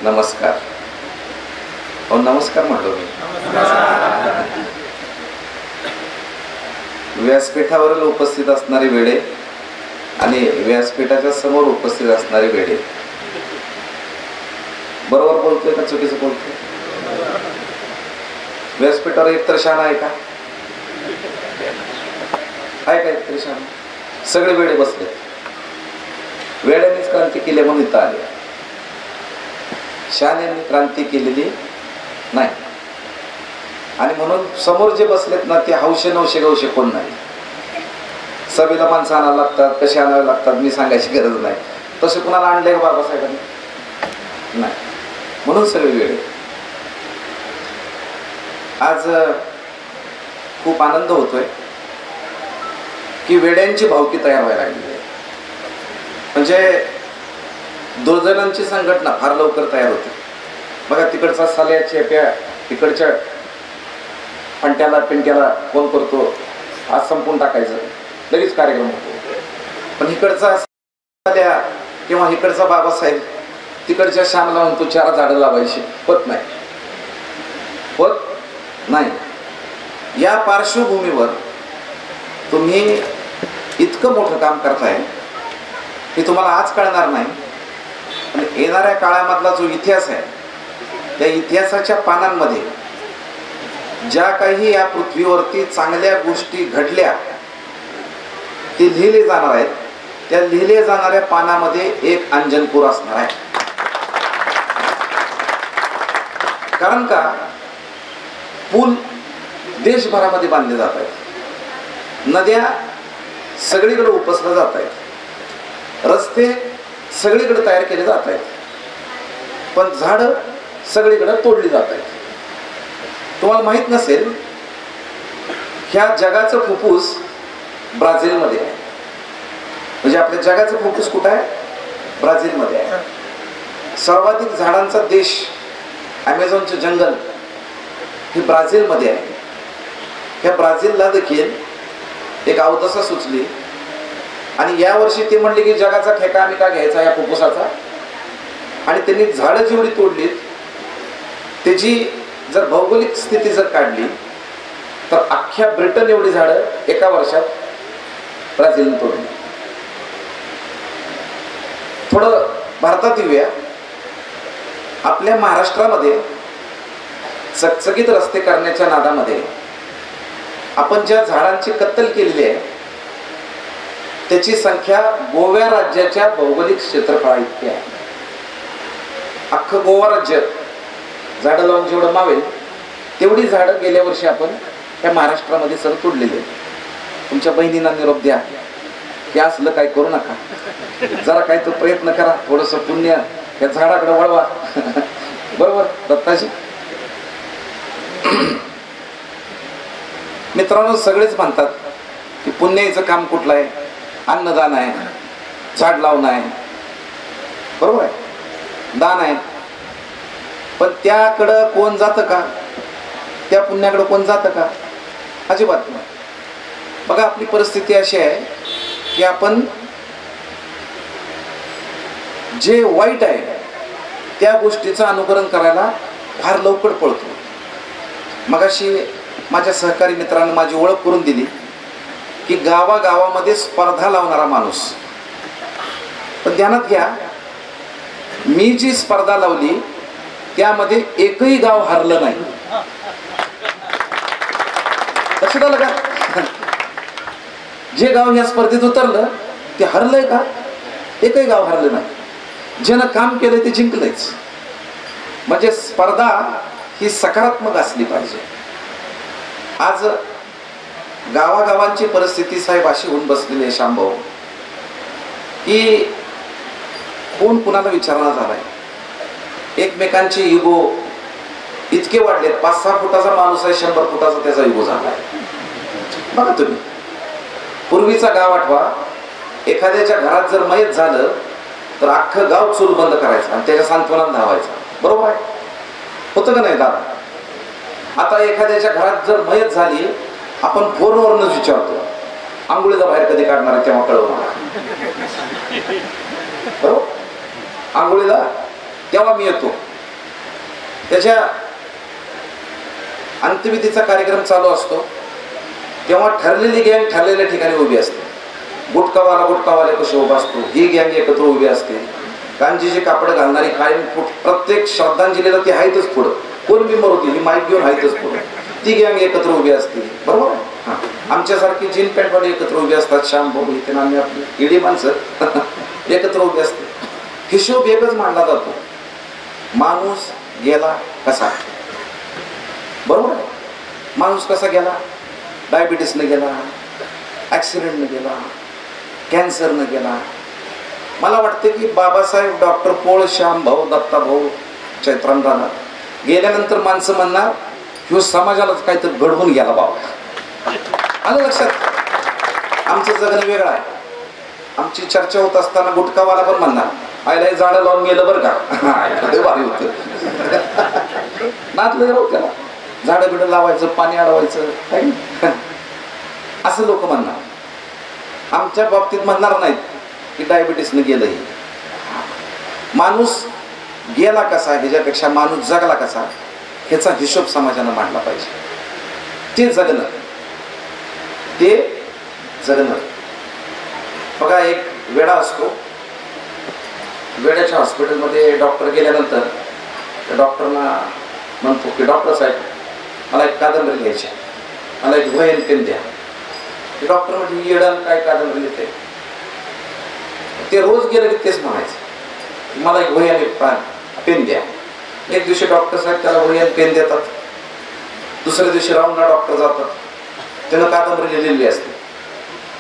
नमस्कार. नमस्कार म्हटलो मी. व्यासपीठावर उपस्थित असणारे वेडे आणि व्यासपीठाच्या समोर उपस्थित असणारे वेडे. बरोबर बोलतोय का चुकीचं बोलतोय? व्यासपीठावर एकतर शाणा आहे का? आहे का एकतरी शाणा? सगळे वेडे बसले. वेड्यांनीच क्रांती केली म्हणून इथं आले. शहाण्यांनी क्रांती केलेली नाही. आणि म्हणून समोर जे बसलेत ना ते हौशे नवशे गवशे कोण नाही. सभेला माणसं आणायला लागतात, कसे आणावे लागतात मी सांगायची गरज नाही. तसे कुणाला आणले का बाबासाहेबांनी? नाही. म्हणून सगळे वेळे. आज खूप आनंद होतोय की वेड्यांची भावकी तयार व्हायला लागली आहे. म्हणजे दुर्जनांची संघटना फार लवकर तयार होते. बघा तिकडचा साल्या चेप्या इकडच्या फंट्याला पिंट्याला फोन करतो, आज संपून टाकायचं, लगेच कार्यक्रम होतो. पण इकडचा साल्या किंवा इकडचा बाबासाहेब तिकडच्या श्यामला म्हणतो 4 झाडं लावायची. होत नाही, होत नाही. या पार्श्वभूमीवर तुम्ही इतकं मोठं काम करताय हे तुम्हाला आज कळणार नाही. पण येणाऱ्या काळामधला जो इतिहास आहे त्या इतिहासाच्या पानांमध्ये ज्या काही या पृथ्वीवरती चांगल्या गोष्टी घडल्या ते लिहिले जाणार आहेत. त्या लिहिले जाणाऱ्या पानामध्ये एक अंजनपूर असणार आहे. कारण का पूल देशभरामध्ये बांधले जात आहेत, नद्या सगळीकडे उपसल्या जात आहेत, रस्ते सगळीकडे तयार केले जात आहेत, पण झाडं सगळीकडे तोडली जात आहेत. तुम्हाला माहित नसेल ह्या जगाचं फुफ्फुस ब्राझीलमध्ये आहे. म्हणजे आपल्या जगाचं फुफ्फुस कुठं आहे? ब्राझीलमध्ये आहे. सर्वाधिक झाडांचा देश ॲमेझॉनचे जंगल हे ब्राझीलमध्ये आहे. ह्या ब्राझीलला देखील एक अवदसा सुचली आणि यावर्षी ते म्हणले की जगाचा ठेका आम्ही का घ्यायचा या फुफ्फुसाचा. आणि त्यांनी झाडं जेवढी तोडलीत त्याची जर भौगोलिक स्थिती जर काढली तर अख्ख्या ब्रिटन एवढी झाडं एका वर्षात ब्राझीलने तोडली. थोडं भारतात येऊया. आपल्या महाराष्ट्रामध्ये चकचकीत रस्ते करण्याच्या नादामध्ये आपण ज्या झाडांची कत्तल केलेली आहे त्याची संख्या गोवा राज्याच्या भौगोलिक क्षेत्रफळा इतकी आहे. अख्खं गोवा राज्य झाडं लावून जेवढं मावेल तेवढी झाडं गेल्या वर्षी आपण या महाराष्ट्रामध्ये सर तोडलेली आहेत. तुमच्या बहिणींना निरोप द्या की असलं काय करू नका, जरा काही तो प्रयत्न करा, थोडंसं पुण्य या झाडाकडे वळवा. बरोबर दत्ताजी? मित्रांनो सगळेच म्हणतात की पुण्याचं काम कुठलं आहे? अन्नदान आहे, झाड लावणं आहे, बरोबर आहे, दान आहे. पण त्याकडं कोण जातं का? त्या पुण्याकडं कोण जातं का? अजिबात नाही. बघा आपली परिस्थिती अशी आहे की आपण जे वाईट आहे त्या गोष्टीचं अनुकरण करायला फार लवकर पळतो. मगाशी माझ्या सहकारी मित्रांनी माझी ओळख करून दिली की गावागावामध्ये स्पर्धा लावणारा माणूस. पण ध्यानात घ्या, मी जी स्पर्धा लावली त्यामध्ये एकही गाव हरलं नाही. लक्षात आलं का? जे गाव या स्पर्धेत उतरलं ते हरलंय का? एकही गाव हरलं नाही. ज्यानं काम केलं ते जिंकलंच. म्हणजे स्पर्धा ही सकारात्मक असली पाहिजे. आज गावागावांची परिस्थिती साहेब अशी होऊन बसलेली आहे शांभाऊ की कोण कुणाला विचारणा झालाय. एकमेकांचे इगो इतके वाढलेत. 5-6 फुटाचा माणूस आहे, 100 फुटाचा त्याचा इगो झालाय. बघा तुम्ही पूर्वीचा गाव आठवा. एखाद्याच्या घरात जर मयत झालं तर अख्खं गाव चूल बंद करायचं आणि त्याच्या सांत्वनात धावायचं. बरोबर आहे? होतं का नाही दादा? आता एखाद्याच्या घरात जर मयत झाली आपण फोनवरूनच विचारतो आंघोळीला बाहेर कधी काढणार आहे तेव्हा कळव मला. बरोबर? आंघोळीला तेव्हा मी येतो. त्याच्या अंत्यविधीचा कार्यक्रम चालू असतो तेव्हा ठरलेली गँग ठरलेल्या ठिकाणी उभी असते. गुटखावाले कसे उभा असतो, ही गँग एकत्र उभी असते. गांजीचे कापड घालणारी कायम प्रत्येक श्रद्धांजलीला ती आहेतच पुढं, कोण बिंबर होती ही माईक घेऊन आहेतच पुढं, ती गँग एकत्र उभी असते. बरोबर. हा, आमच्यासारखी जीन पॅन्टवाले एकत्र उभी असतात, श्याम भाऊ इथे आम्ही आपली इडी माणसं एकत्र उभी असते. हिशोब एकच मांडला जातो, माणूस गेला कसा. बरोबर आहे. माणूस कसा गेला, डायबिटीसने गेला, ॲक्सिडेंटने गेला, कॅन्सरने गेला. मला वाटतं की बाबासाहेब, डॉक्टर पोळ, श्याम भाऊ, दत्ता भाऊ, चैत्राम दादा गेल्यानंतर माणसं म्हणणार ह्यो समाजालाच काहीतरी घडवून गेला बाबा. आलं लक्षात. आमचं जगणं वेगळं आहे. आमची चर्चा होत असताना गुटखावाला पण म्हणणार आयला हे झाडं लावून गेलं बरं का, ते भारी होतं. नाचलं राहू त्याला, झाडं बिडं लावायचं, पाणी अडवायचं असं लोक म्हणणार. आमच्या बाबतीत म्हणणार नाहीत की डायबिटीसने गेलंही. माणूस गेला कसा ह्याच्यापेक्षा माणूस जगला कसा ह्याचा हिशोब समाजानं मांडला पाहिजे. ते जगणं, ते जगणं. बघा, एक वेडा असतो, वेड्याच्या हॉस्पिटलमध्ये डॉक्टर गेल्यानंतर डॉक्टरना म्हणतो की डॉक्टर साहेब मला एक कादंबरी लिहायची, मला एक वही आणि पेन द्या. डॉक्टर म्हणजे येडन काय कादंबरी लिहिते. ते रोज गेलं की तेच म्हणायचं मला एक वही आणि पेन द्या. एक दिवशी डॉक्टर साहेब त्याला वही आणि पेन देतात. दुसऱ्या दिवशी राऊंडला डॉक्टर जातात, त्यानं कादंबरी लिहिलेली असते.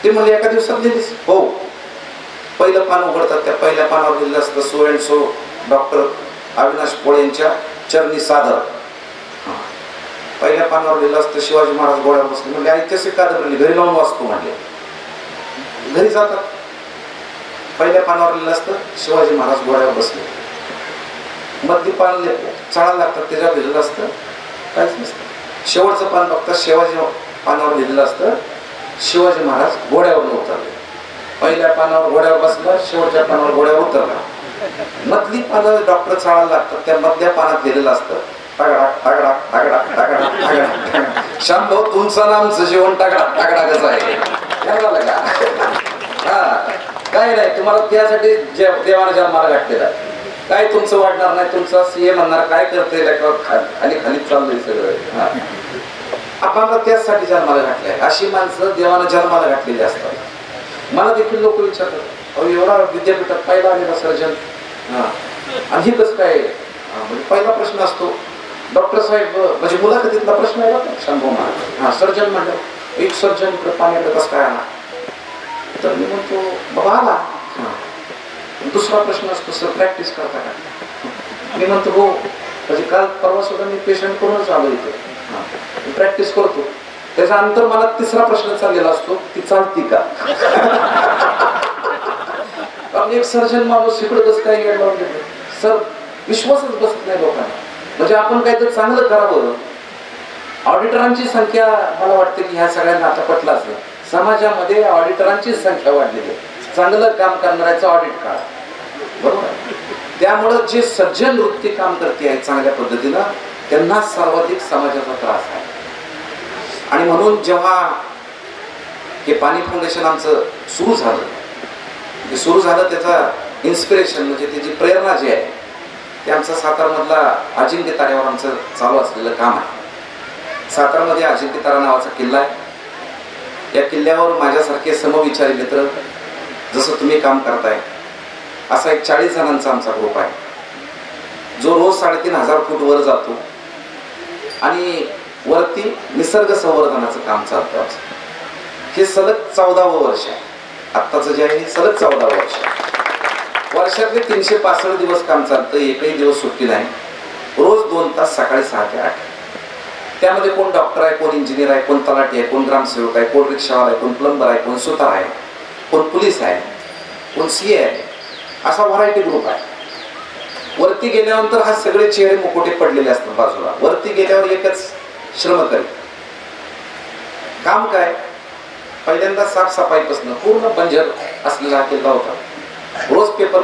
ते म्हणजे एका दिवसात लिहिलीस? हो. पहिलं पान उघडतात, त्या पहिल्या पानावर लिहिलं असतं so and so doctor Avinash Pol यांच्या चरणी सादर. पहिल्या पानावर लिहिलं असतं शिवाजी महाराज गोळ्यावर बसले. म्हणजे ऐतिहासिक कादंबरी घरी लावून वाचतो म्हणले. घरी जातात, पहिल्या पानावर लिहिलं असतं शिवाजी महाराज गोळ्यावर बसले. मधली पान चढायला लागतात, त्याच्यावर लिहिलेलं असतं काहीच नसतं. शेवटचं पान बघतात, शिवाजी पानावर लिहिलेलं असतं शिवाजी महाराज घोड्यावर उतरले. पहिल्या पानावर घोड्यावर बसला, शेवटच्या पानावर घोड्यावर उतरला. मधली पानं डॉक्टर चाळायला लागतात, त्या मधल्या पानात लिहिलेलं असतं टागडा टागडा टागडा टागडा टागडा. श्याम भाऊ तुमचं नामचं जीवन टागडा टागडा कसं आहे का? हा, काय नाही, तुम्हाला त्यासाठी देवाने जन्माला घातलेला आहे. काय तुमचं वाढणार नाही, तुमचा सीए म्हणणार काय करते आणि खालीच चाललंय सगळं. आपल्याला त्याचसाठी जन्माला घातलंय. अशी माणसं देवानं जन्माला घातलेली असतात. मला देखील लोक विचारतात, अहो एवढा विद्यापीठात पहिला आलेला सर्जन, आणि हे कसं काय? म्हणजे पहिला प्रश्न असतो डॉक्टर साहेब, म्हणजे मुलाखतीतला प्रश्न आहे बघा शंभू महाराज. हा, सर्जन म्हणलं एक सर्जन इकडे पाण्याकडे कसं काय आला? तर मी म्हणतो बाबा आला. दुसरा प्रश्न असतो सर प्रॅक्टिस करता का? मी म्हणतो हो, म्हणजे काल परवा सुद्धा मी पेशंट करूनच आलो इथे, प्रॅक्टिस करतो. त्याच्या नंतर मला तिसरा प्रश्न चाललेला असतो ती चालती का? कारण एक सर्जन माणूस इकडे कसं काय येड लावून देतो सर, विश्वासच बसत नाही लोकांना. म्हणजे आपण काहीतरी चांगलं करावं. ऑडिटरांची संख्या मला वाटतं की ह्या सगळ्यांना आता पटलं असेल. समाजामध्ये ऑडिटरांची संख्या वाढलेली आहे. चांगलं काम करणाऱ्याचं ऑडिट काढा. बरोबर. त्यामुळं जे सज्जन वृत्ती काम करते आहे चांगल्या पद्धतीनं त्यांना सर्वाधिक समाजाचा त्रास आहे. आणि म्हणून जेव्हा हे पाणी फाउंडेशन आमचं सुरू झालं, त्याचा इन्स्पिरेशन म्हणजे त्याची प्रेरणा जी आहे ते आमचा सातारमधला अजिंक्य ताऱ्यावर आमचं चालू असलेलं काम आहे. सातारमध्ये अजिंक्य तारा नावाचा किल्ला आहे. या किल्ल्यावर माझ्यासारखे समविचारी मित्र जसं तुम्ही काम करताय असा एक 40 जणांचा आमचा ग्रुप आहे, जो रोज 3500 फूट वर जातो आणि वरती निसर्ग संवर्धनाचं काम चालतं. हे सलग 14वं वर्ष आहे. आत्ताचं जे आहे हे सलग 14वं वर्ष आहे. वर्षातले 365 दिवस काम चालतं, एकही दिवस सुट्टी नाही. रोज 2 तास सकाळी 6 ते 8. त्यामध्ये कोण डॉक्टर आहे, कोण इंजिनियर आहे, कोण तलाठी आहे, कोण ग्रामसेवक आहे, कोण रिक्षावाला आहे, कोण प्लंबर आहे, कोण सुतार आहे, कोण पोलीस आहे, कोण सीए आहे. असा व्हरायटी ग्रुप आहे. वरती गेल्यानंतर हा सगळे चेहरे मुकोटे पडलेले असतात बाजूला. वरती गेल्यावर एकच श्रमकरी काम काय, पहिल्यांदा साफसफाईपासून पूर्ण बंजर असलेला किल्ला होता. रोज पेपर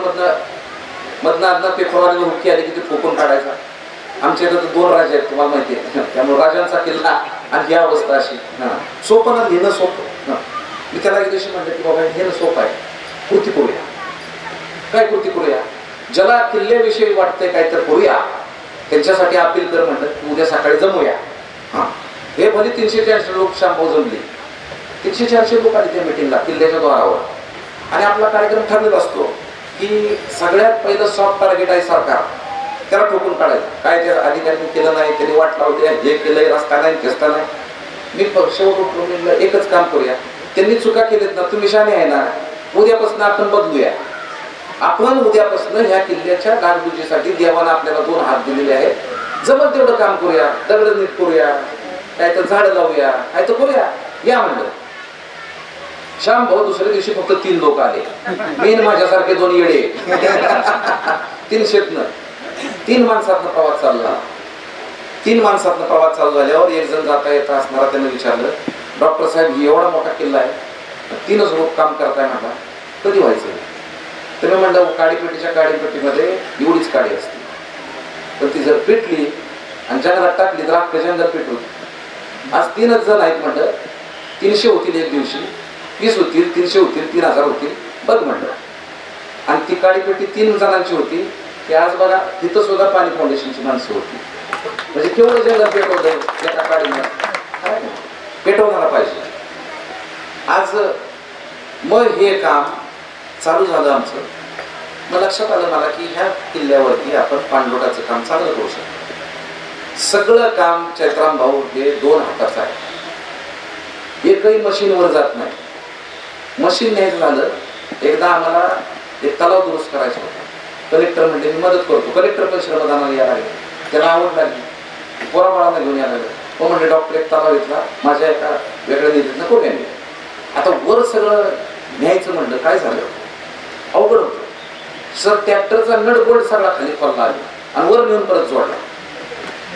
मधनं पेपरवाल्याला हुक्की आली की ते फुकून काढायचा. आमच्या इथं तर 2 राजे आहेत तुम्हाला माहिती आहे, त्यामुळे राजांचा किल्ला आणि ही अवस्था अशी. सोपं ना, लिहिणं सोपं. मी त्याला एक दिवशी म्हणलं की बाबा हे सोपं आहे, कृती करूया. काय कृती करूया? ज्याला किल्ल्याविषयी वाटतंय काय तर करूया, त्यांच्यासाठी अपील कर म्हणलं, उद्या सकाळी जमूया. हे भले 300-400 लोक शांभाऊ जमले, 300-400 लोक आले त्या मिटिंगला किल्ल्याच्या द्वारावर. आणि आपला कार्यक्रम ठरलेला असतो की सगळ्यात पहिलं सॉफ्ट टार्गेट आहे सरकार, त्याला ठोकून काढायचं. काय त्या अधिकाऱ्यांनी केलं नाही, त्यांनी वाट लावली, हे केलंय, रस्ता नाही, रस्ता नाही. मी शेवट उठून एकच काम करूया, त्यांनी चुका केल्यात ना, तुम्ही शाने आहे ना, उद्यापासून आपण बदलूया. आपण उद्यापासून ह्या किल्ल्याच्या डागडुजीसाठी देवानं आपल्याला 2 हात दिलेले आहेत, जमत तेवढं काम करूया, दगड नीट करूया, काय तर झाडं लावूया, काय तर करूया, या म्हणलं. श्याम भाऊ दुसऱ्या दिवशी फक्त 3 लोक आले, मेन माझ्यासारखे 2 येडे. 300 3 माणसातनं प्रवास चालू झाला. 3 माणसातनं प्रवास चालू झाल्यावर एक जण जाता येता असणारा त्यानं विचारलं, डॉक्टर साहेब एवढा मोठा किल्ला आहे, 3च लोक काम करताय म्हणला, कधी व्हायचं? तर मी म्हणलं काडीपेटीच्या काडीपेटीमध्ये एवढीच काडी असते, पण ती जर पेटली आणि जंगलात टाकली तर अख्खं जंगल पेटवू. आज 3च जण आहेत म्हणलं, 300 होतील एक दिवशी, 20 होतील, 300 होतील, 3000 होतील, बघ म्हणलं. आणि ती काडीपेटी 3 जणांची होती. की आज बघा तिथं सुद्धा पाणी फाउंडेशनची माणसं होती. म्हणजे केवढं जंगल पेटवलं एका काडीनं, पेटवणारा पाहिजे. आज मग हे काम चालू झालं आमचं. मग लक्षात आलं मला की ह्या किल्ल्यावरती आपण पाणलोटाचं काम चांगलं करू शकतो. सगळं काम चैत्राम भाऊ हे 2 हाताचं आहे, एकही मशीनवर जात नाही. मशीन न्यायचं झालं, एकदा आम्हाला एक तलाव दुरुस्त करायचा होता. कलेक्टर म्हणजे मी मदत करतो, कलेक्टर पण श्रमदानाला यायला लागले, त्याला आवड लागली, पोराबाळांना घेऊन यायला लागलं. मग म्हणजे डॉक्टर एक तलाव घेतला, माझ्या एका वेगळ्या निधीतनं करून आणले. आता वर सगळं न्यायचं म्हणलं, काय झालं, अवघड होतं सर. ट्रॅक्टरचा नट बोल्ट सगळा खाली पडला आला आणि वर नेऊन परत जोडला.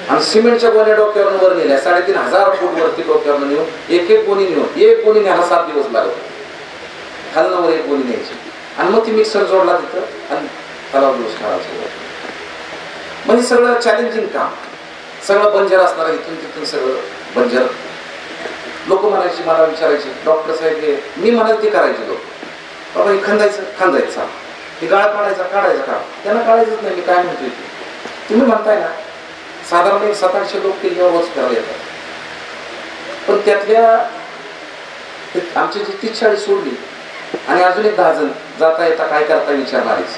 आणि सिमेंटच्या गोण्या डोक्यावरून वर नेल्या, 3500 फूट वरती डोक्यावरून नेऊन एक गोणी नेऊन, एक गोणी न्यायला 7 दिवस लागत. खालनं वर एक गोणी न्यायची आणि मग ती मिक्सर जोडला तिथं आणि तलाव दिवस काढायचं. म्हणजे सगळं चॅलेंजिंग काम, सगळं बंजर असणार, इथून तिथून सगळं बंजर. लोक म्हणायची, मला विचारायचे, डॉक्टर साहेब हे मी म्हणाल ते करायचे लोक, बाबा हे खांदायचं, हे गाळ काढायचा का? त्यांना काढायचंच नाही. मी काय म्हणतोय तुम्ही म्हणताय ना, साधारण एक 700-800 लोक किल्ल्यावर वच करायला येतात. पण त्यातल्या आमची जी 30 शाळी सोडली आणि अजून एक 10 जण जाता येता काय करता विचारणारीच,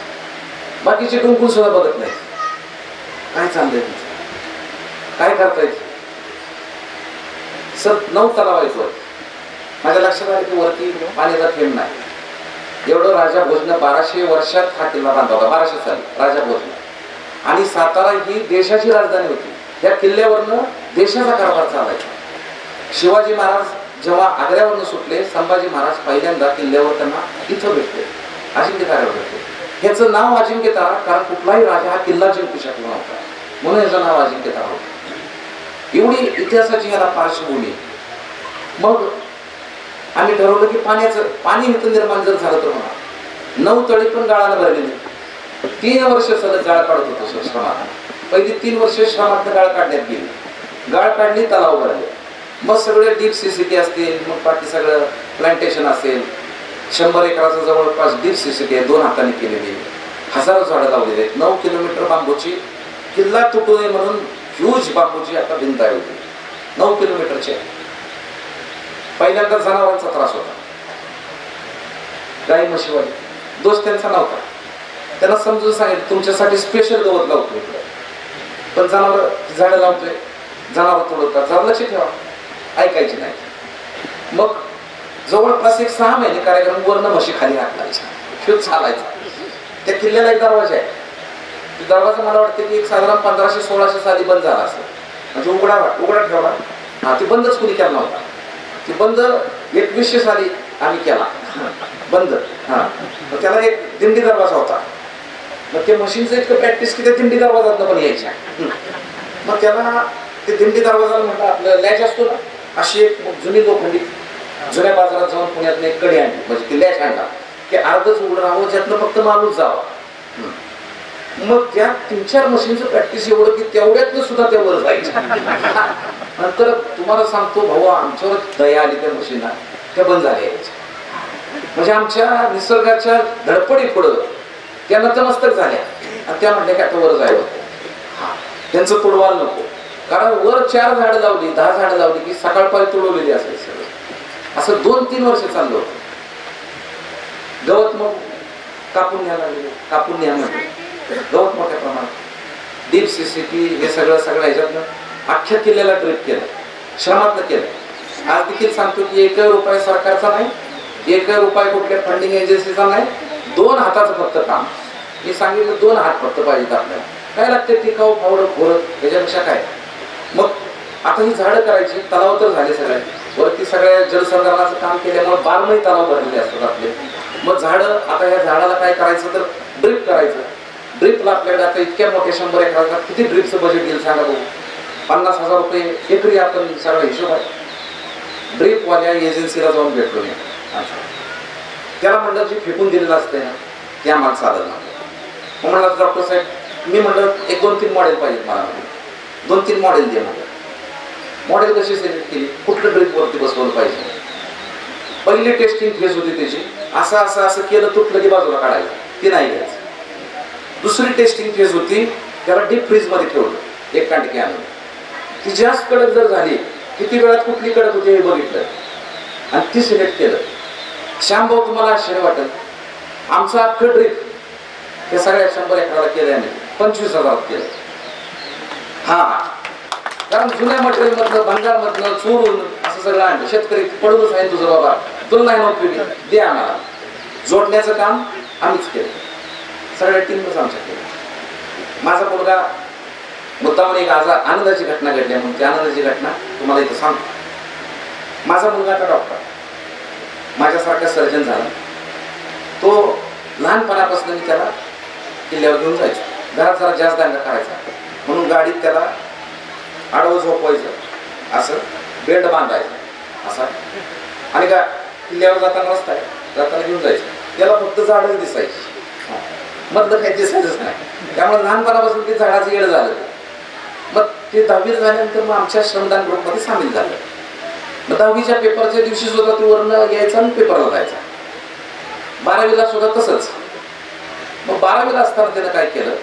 बाकीचे डुंकून सुद्धा बघत नाही काय चाललंय, काय करतायत. सर 9 तलाव आहेत वर. माझ्या लक्षात आलं की वरती पाण्याचा थेंब नाही. एवढं राजा भोजनं 1200 वर्षात हा किल्ला बांधला होता, 1200 साली राजा भोजनं. आणि सातारा ही देशाची राजधानी होती. या किल्ल्यावरनं देशाचा कारभार चालायचा. शिवाजी महाराज जेव्हा आग्र्यावरनं सुटले, संभाजी महाराज पहिल्यांदा किल्ल्यावर त्यांना इथं भेटले, अजिंक्य ताऱ्यावर भेटले. ह्याचं नाव अजिंक्य तारा, कारण कुठलाही राजा हा किल्ला जिंकू शकला नव्हता, म्हणून याचं नाव अजिंक्य तारा होतं. एवढी इतिहासाची ह्याला पार्श्वभूमी. मग आम्ही ठरवलं की पाणी इथं निर्माण जर झालं तर म्हणा. 9 तळी पण गाळाला भरलेली. 3 वर्ष सलग गाळ काढत होतो श्रमात. पहिली 3 वर्ष श्रमातनं गाळ काढण्यात गेली. गाळ काढली, तलाव भरले. मग सगळे डीप सीसीटी असतील, मग बाकी सगळं प्लांटेशन असेल. 100 एकराचं जवळपास डीप सीसीटी आहे, 2 हाताने केलेली. हजारो झाडं लावलेली आहेत. 9 किलोमीटर बांबूची, किल्ला तुटू नये म्हणून ह्यूज बांबूची आता भिंत आहे होती, 9 किलोमीटरची. पहिल्यांदा जनावरांचा त्रास होता, गाई म्हशीवाली. दोष त्यांचा नव्हता. त्यांना समजून सांगितलं तुमच्यासाठी स्पेशल गवत लावतो इकडे, पण जनावर झाडं लावतोय, जनावर तोडवतात, जरा लक्ष ठेवा. ऐकायची नाही. मग जवळपास एक 6 महिने कार्यक्रम वरनं म्हशी खाली हाकलायचा, शोध चालायचा. त्या किल्ल्याला एक दरवाजा आहे. दरवाजा मला वाटतं की एक साधारण 1500-1600 साली बंद झाला असं, म्हणजे उघडा ठेवला. ती बंदच कुणी केला नव्हता. ती बंद 2100 साली आम्ही केला बंद. मग त्याला एक दिंडी दरवाजा होता. मग ते मशीनचं इतकं प्रॅक्टिस की त्या दिंडी दरवाजातनं पण यायच्या. मग त्याला ते दिंडी दरवाजाला म्हटलं, आपलं लॅच असतो ना, अशी एक जुनी लोखंडी जुन्या बाजारात जाऊन पुण्यातनं एक कडे आणली, म्हणजे ती लॅच आणला की अर्धच उघडं राहावं, ज्यातनं फक्त माणूस जावा. मग त्या 3-4 मशीनचं प्रॅक्टिस एवढं की तेवढ्यातलं सुद्धा त्या वर जायचं. नंतर तुम्हाला सांगतो भाऊ, आमच्यावर दया आली त्या मशीनला, त्या बंद झाल्या. म्हणजे आमच्या निसर्गाच्या धडपडी पुढं त्या नतमस्तक झाल्या आणि त्या म्हटल्या की आता वर जायला त्यांचं तोडवाल नको. कारण वर 4 झाडं लावली, 10 झाडं लावली की सकाळपारी तुडवलेली असायची सगळं. असं 2-3 वर्ष चाललं होतं. गवत मग कापून न्यायला लागले, कापून न्या म्हणजे गवत मोठ्या प्रमाणात डीप सीसीटी हे सगळं ह्याच्यातनं अख्ख्या किल्ल्याला ड्रिप केलं, श्रमातनं केलं. आज देखील सांगतो की 1 रुपया सरकारचा नाही, 1 रुपया कुठल्या फंडिंग एजन्सीचा नाही, 2 हाताचं फक्त काम. मी सांगितलं 2 हात फक्त पाहिजेत आपल्याला. काय लागते टिकाऊ, फावडं, घोरत, त्याच्यापेक्षा काय. मग आता ही झाडं करायची, तलाव तर झाले सगळे, वरती सगळ्या जलसंधारणाचं काम केल्यामुळे 12 महिने तलाव भरलेले असतात आपले. मग झाडं, आता या झाडाला काय करायचं तर ड्रिप करायचं. ड्रिपला आपल्याकडे आता इतक्या मोठ्या 100 एकराचा किती ड्रिपचं बजेट येईल सांगा भाऊ. 50,000 रुपये एकरी आपण सगळा हिशोब आहे. ड्रिपवाल्या एजन्सीला जाऊन भेटलो मी. त्याला म्हणलं जे फेकून दिलेलं असते ना ते आम्हाला चालत नाही. मग म्हणलं डॉक्टर साहेब, मी म्हणलं 1-2-3 मॉडेल पाहिजेत मला. 2-3 मॉडेल दे म्हणलं. मॉडेल कशी सिलेक्ट केली, कुठलं ड्रिपवरती बसवलं पाहिजे. पहिली टेस्टिंग फेज होती त्याची, असं केलं तुटलं की बाजूला काढायचं, ती नाही घ्यायचं. दुसरी टेस्टिंग फेज होती, त्याला डीप फ्रीज मध्ये ठेवलं 1 कांडकी आणून. ती जास्त कडक जर झाली, किती वेळात कुठली कडक होती हे बघितलं आणि ती सिलेक्ट केलं. श्यामभाऊ, तुम्हाला आश्चर्य वाटेल, आमचं अख्खं ड्रिप हे सगळ्या 100 एकराला केलं आम्ही 25,000 केलं. हा, कारण जुन्या मटेरियल मधलं, भंगारमधलं चोरून असं सगळं आणलं. शेतकरी पडूनच आहे तुझं बाबा, तुला नाही उपयोगी, दे आम्हाला. जोडण्याचं काम आम्हीच केलं, सगळ्या टीमच आमच्या केलं. माझा मुलगा मुद्दामून एक आज आनंदाची घटना घडली म्हणून ती आनंदाची घटना तुम्हाला इथं सांगतो. माझा मुलगा आता डॉक्टर, माझ्यासारखा सर्जन झाला. तो लहानपणापासून मी त्याला किल्ल्यावर घेऊन जायचो. घरात जरा जास्त दांगा करायचा म्हणून गाडीत त्याला आडवं झोपवायचं, असं बेल्ट बांधायचं असा, आणि का किल्ल्यावर जाताना रस्ता आहे, जाताना घेऊन जायचं. त्याला फक्त झाडच दिसायची, मधलं काही दिसायचंच नाही. त्यामुळे लहानपणापासून ते झाडाचं येड झालं. मग ते 10वी झाल्यानंतर मग आमच्या श्रमदान ग्रुपमध्ये सामील झालं. मग 10वीच्या पेपरच्या दिवशी सुद्धा ते वरनं यायचा आणि पेपरला जायचा. 12वीला सुद्धा तसंच. मग 12वीला असताना त्यानं काय केलं,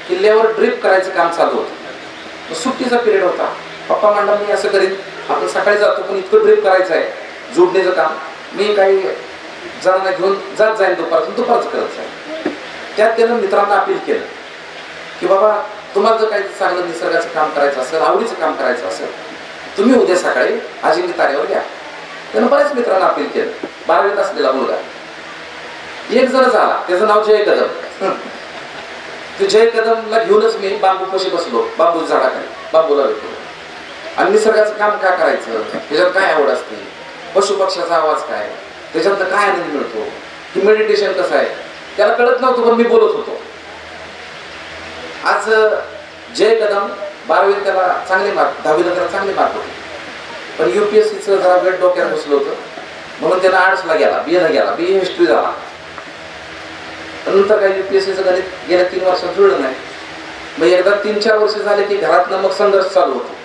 किल्ल्यावर ड्रिप करायचं काम चालू होतं. सुट्टीचा पिरियड होता. पप्पा म्हणला मी असं करीन, आपण सकाळी जातो पण इतकं ड्रिप करायचं आहे, जोडण्याचं काम मी काही जणांना घेऊन जात जाईन दुपारचं करत जाईल. त्यात त्यानं मित्रांना अपील केलं की बाबा, तुम्हाला जर काही चांगलं निसर्गाचं काम करायचं असेल, आवडीचं काम करायचं असेल, तुम्ही उद्या सकाळी अजिंक्य तारेवर घ्या. त्यानं बऱ्याच मित्रांना अपील केलं. 12वीत असलेला मुलगा एक जण झाला, त्याचं नाव जय कदम. ते जय कदमला घेऊनच मी बांबू कशी बसलो, बांबू झाडाखाली बांबूला भेटलो. आणि निसर्गाचं काम काय करायचं, त्याच्यात काय आवड असते, पशुपक्ष्याचा आवाज काय, त्याच्यातनं काय आनंद मिळतो, की मेडिटेशन कसं आहे, त्याला कळत नव्हतं पण मी बोलत होतो. आज जय कदम 12वीत त्याला चांगले मार्क, 10वीला त्याला चांगले मार्क होते. पण UPSCचं जरा वेट डोक्यात बसलं होतं म्हणून त्याला आर्ट्सला गेला, BA ला गेला, BA हिस्ट्री झाला. नंतर काही UPSCचं गणित गेल्या 3 वर्षात जुळलं नाही. मग एकदा 3-4 वर्ष झाले की घरातनं मग संघर्ष चालू होतो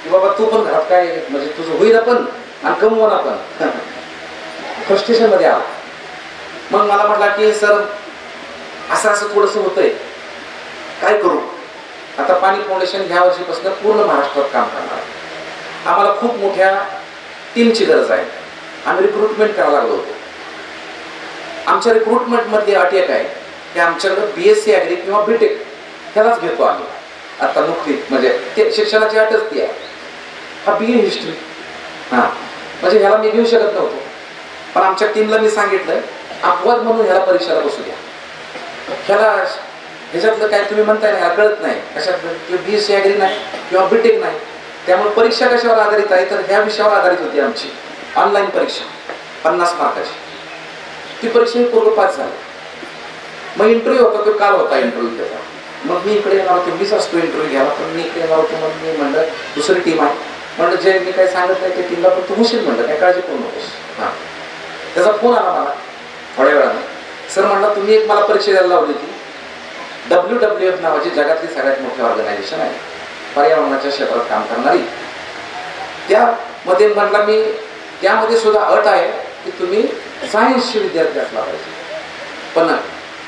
की बाबा तू पण घरात काय, म्हणजे तुझं होईल पण आणि कमवून पण. फ्रस्ट्रेशन मध्ये आला. मग मला म्हटला की सर असं थोडंसं होतंय, काय करू. आता पाणी फाउंडेशन ह्या वर्षीपासून पूर्ण महाराष्ट्रात काम करणार. आम्हाला खूप मोठ्या टीमची गरज आहे. आम्ही रिक्रुटमेंट करायला लागलो होतो. आमच्या रिक्रुटमेंट मधली अट एक आहे की आमच्याकडे BSc ॲग्री किंवा BTech ह्यालाच घेतो आम्ही आता नुकती, म्हणजे ते शिक्षणाची अटच ती आहे. हा BA हिस्ट्री, हां म्हणजे ह्याला मी घेऊ शकत नव्हतो. पण आमच्या टीमला मी सांगितलं अपवाद म्हणून ह्याला परीक्षेला बसू द्या. ह्याला ह्याच्यातलं काय तुम्ही म्हणताय ना, ह्याला कळत नाही कशातलं, BSc ॲग्री नाही किंवा BTech नाही. त्यामुळे परीक्षा कशावर आधारित आहे तर ह्या विषयावर आधारित होती आमची ऑनलाईन परीक्षा 50 मार्काची. ती परीक्षा ही पूर्ण पास झाली. मग इंटरव्ह्यू होता, तो काल होता इंटरव्ह्यू त्याचा. मग मी इकडे येणार होतो, मीच असतो इंटरव्ह्यू घ्यायला, पण मी इकडे येणार होतो. मग मी म्हणलं दुसरी टीम आहे, म्हणलं जे मी काय सांगत नाही त्या टीमला पण तू होशील, म्हणलं काय काळजी करू नकोस. हां, त्याचा फोन आला मला थोड्या वेळानं. सर म्हणला तुम्ही एक मला परीक्षा द्यायला लावली होती, WWF नावाची जगातली सगळ्यात मोठी ऑर्गनायझेशन आहे पर्यावरणाच्या क्षेत्रात काम करणारी. त्यामध्ये म्हटलं मी त्यामध्ये सुद्धा अट आहे की तुम्ही सायन्सचे विद्यार्थी असला पाहिजे. पण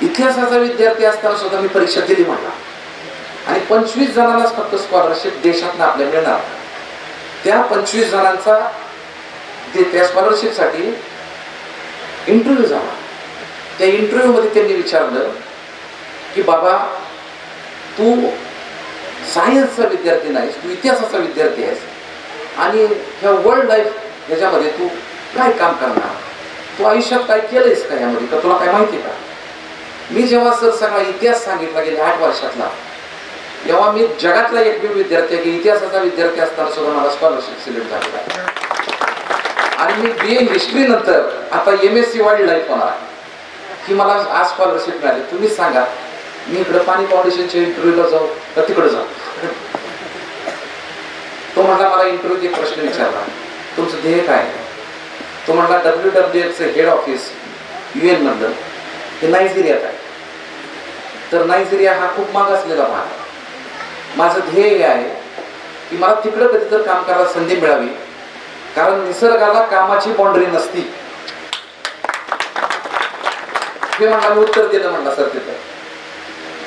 इतिहासाचा विद्यार्थी असताना सुद्धा मी परीक्षा दिली म्हटला आणि 25 जणांनाच फक्त स्कॉलरशिप देशातनं आपल्या मिळणार. त्या 25 जणांचा त्या स्कॉलरशिपसाठी इंटरव्ह्यू झाला. त्या इंटरव्ह्यू मध्ये त्यांनी विचारलं की बाबा तू सायन्सचा विद्यार्थी नाहीस, तू इतिहासाचा विद्यार्थी आहेस आणि ह्या वर्ल्ड लाईफ ह्याच्यामध्ये तू काय काम करणार, तू आयुष्यात काय केलंयस का यामध्ये, का तुला काय माहिती का. मी जेव्हा सर सगळा इतिहास सांगितला गेल्या 8 वर्षातला, तेव्हा मी जगातला एकमेव विद्यार्थी आहे की इतिहासाचा विद्यार्थी असताना सुद्धा मला स्कॉलरशिप सिलेक्ट झालेला आणि मी BA हिस्ट्री नंतर आता MSc वाईल्ड लाईफ होणार की मला आज स्कॉलरशिप मिळाली. तुम्हीच सांगा मी इकडे पाणी फाउंडेशनच्या इंटरव्ह्यूला जाऊ का तिकडे जाऊ. तो म्हटला मला इंटरव्ह्यूत एक प्रश्न विचारला, तुमचं ध्येय काय. तो म्हटला WWFचं हेड ऑफिस UN मधलं हे नायजेरियात आहे, तर नायजेरिया हा खूप मागासलेला भाग आहे. माझं ध्येय हे आहे की मला तिकडं कधी तर काम करायला संधी मिळावी, कारण निसर्गाला कामाची बाउंड्री नसती. हे म्हणला मी उत्तर दिलं. म्हणला सर तिथं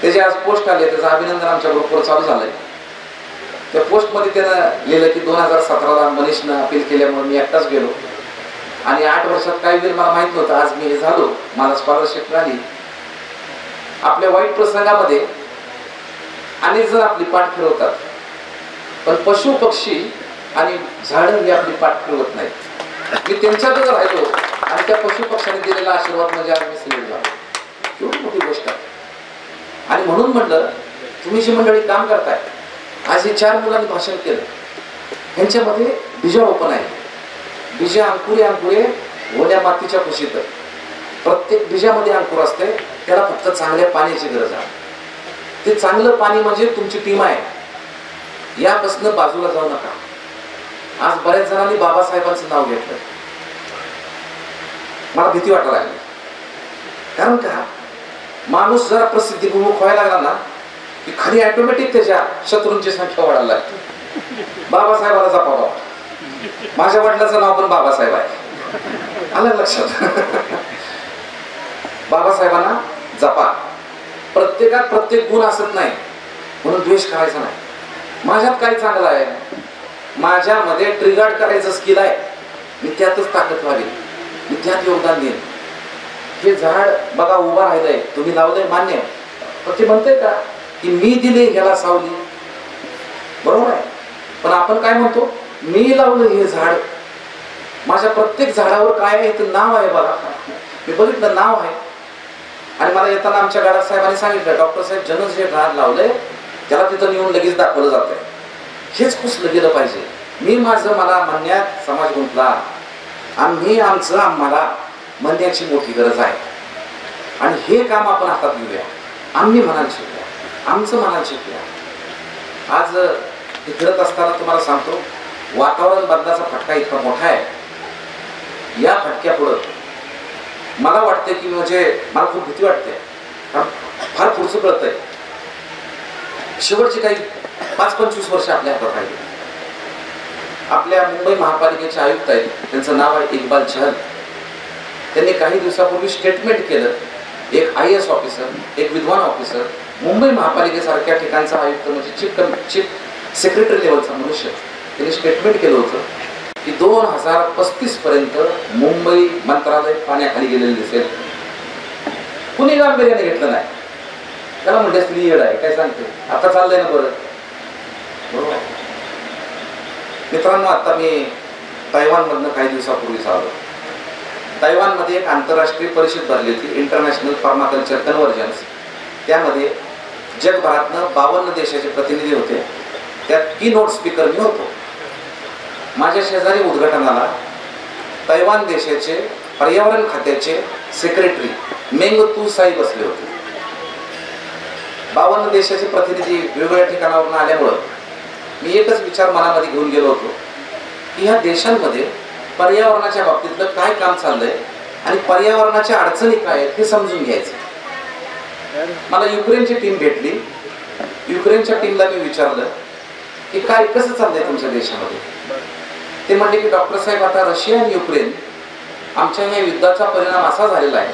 त्याचे आज पोस्ट आले, त्याचं अभिनंदन आमच्या ग्रुपवर चालू झालंय. त्या पोस्टमध्ये त्यानं लिहिलं की 2017ला मनीषनं अपील केल्यामुळे मी एकटाच गेलो आणि 8 वर्षात काय होईल मला माहित नव्हतं. आज मी हे झालो, मला स्कॉलरशिप मिळाली. आपल्या वाईट प्रसंगामध्ये अनेक जण आपली पाठ फिरवतात, पण पशु पक्षी आणि झाडं ही आपली पाठ फिरवत नाहीत. मी त्यांच्यातच राहिलो आणि त्या पशु पक्ष्यांनी दिलेला आशीर्वाद म्हणजे आज मी सिलेक्ट झालो. एवढी मोठी गोष्ट आहे. आणि म्हणून म्हणलं तुम्ही जी मंडळी काम करताय, आज हे 4 मुलांनी भाषण केलं, ह्यांच्यामध्ये बीजारोपण आहे. बीजा अंकुरे अंकुरे ओल्या मातीच्या कुशीत. प्रत्येक बीजामध्ये अंकुर असते, त्याला फक्त चांगल्या पाण्याची गरज आहे. ते चांगलं पाणी म्हणजे तुमची टीम आहे. यापासून बाजूला जाऊ नका. आज बऱ्याच जणांनी बाबासाहेबांचं नाव घेतलं, मला भीती वाटायला लागली. कारण का माणूस जरा प्रसिद्धीभिमुख व्हायला लागला ना की खरी ऑटोमॅटिक त्याच्या शत्रूंची संख्या वाढायला लागते. बाबासाहेबाला जपा बाबा, माझ्या वडिलांचं नाव पण बाबासाहेब आहे, आलं लक्षात. बाबासाहेबांना जपा. प्रत्येकात प्रत्येक गुण असत नाही म्हणून द्वेष करायचा नाही. माझ्यात काय चांगलं आहे, माझ्यामध्ये ट्रिगर करायचं स्किल आहे, मी त्यातच ताकद व्हावी, मी त्यात योगदान देईन. हे झाड बघा उभा राहिलंय, तुम्ही लावलंय मान्य, पण ते म्हणतंय का की मी दिले ह्याला सावली, बरोबर आहे. पण आपण काय म्हणतो, मी लावलं हे झाड. माझ्या प्रत्येक झाडावर काय आहे ते नाव आहे बघा. मी बघितलं नाव आहे. आणि मला येताना आमच्या गाडा साहेबांनी सांगितलं, डॉक्टर साहेब जनच जे झाड लावलंय त्याला तिथं नेऊन लगेच दाखवलं जातंय. हेच पुसलं गेलं पाहिजे. मी माझं मला म्हणण्यात समाज गुंतला, आम्ही आमचं आम्हाला म्हणण्याची मोठी गरज आहे. आणि हे काम आपण हातात घेऊया. आम्ही म्हणायला शिकूया, आमचं म्हणायला शिकूया. आज हे फिरत असताना तुम्हाला सांगतो, वातावरण बदलाचा फटका इतका मोठा आहे. या फटक्यापुढं मला वाटते की म्हणजे मला खूप भीती वाटते, कारण फार पुढचं कळतंय. शेवटची काही 5-25 वर्ष आपल्या हातात राहिली. आपल्या मुंबई महापालिकेचे आयुक्त आहेत, त्यांचं नाव आहे इक्बाल चहल. त्यांनी काही दिवसापूर्वी स्टेटमेंट केलं. एक IAS ऑफिसर, एक विद्वान ऑफिसर, मुंबई महापालिकेसारख्या ठिकाणचा आयुक्त म्हणजे चीफ सेक्रेटरी लेवलचा मनुष्य, त्यांनी स्टेटमेंट केलं होतं की 2035 पर्यंत मुंबई मंत्रालय पाण्याखाली गेलेलं दिसेल. कुणी गांभीर्याने घेतलं नाही. त्याला म्हणजे स्त्री येड आहे काय सांगते, आता चाललंय ना बरं. बरोबर मित्रांनो, आता मी तैवानमधनं काही दिवसापूर्वीच आलो. तैवानमध्ये एक आंतरराष्ट्रीय परिषद भरली होती, इंटरनॅशनल पर्माकल्चर कन्व्हर्जन्स. त्यामध्ये जगभरातनं 52 देशाचे प्रतिनिधी होते. त्यात कीनोट स्पीकर मी होतो. माझ्या शेजारी उद्घाटनाला तैवान देशाचे पर्यावरण खात्याचे सेक्रेटरी मेंग तू साई बसले होते. 52 देशाचे प्रतिनिधी वेगवेगळ्या ठिकाणावरून आल्यामुळं मी एकच विचार मनामध्ये घेऊन गेलो होतो की ह्या देशांमध्ये पर्यावरणाच्या बाबतीतलं काय काम चाललंय आणि पर्यावरणाच्या अडचणी काय आहेत हे समजून घ्यायचं. मला युक्रेनची टीम भेटली. युक्रेनच्या टीमला मी विचारलं की काय कसं चाललंय तुमच्या देशामध्ये. ते म्हणले की डॉक्टर साहेब आता रशिया आणि युक्रेन आमच्या या युद्धाचा परिणाम असा झालेला आहे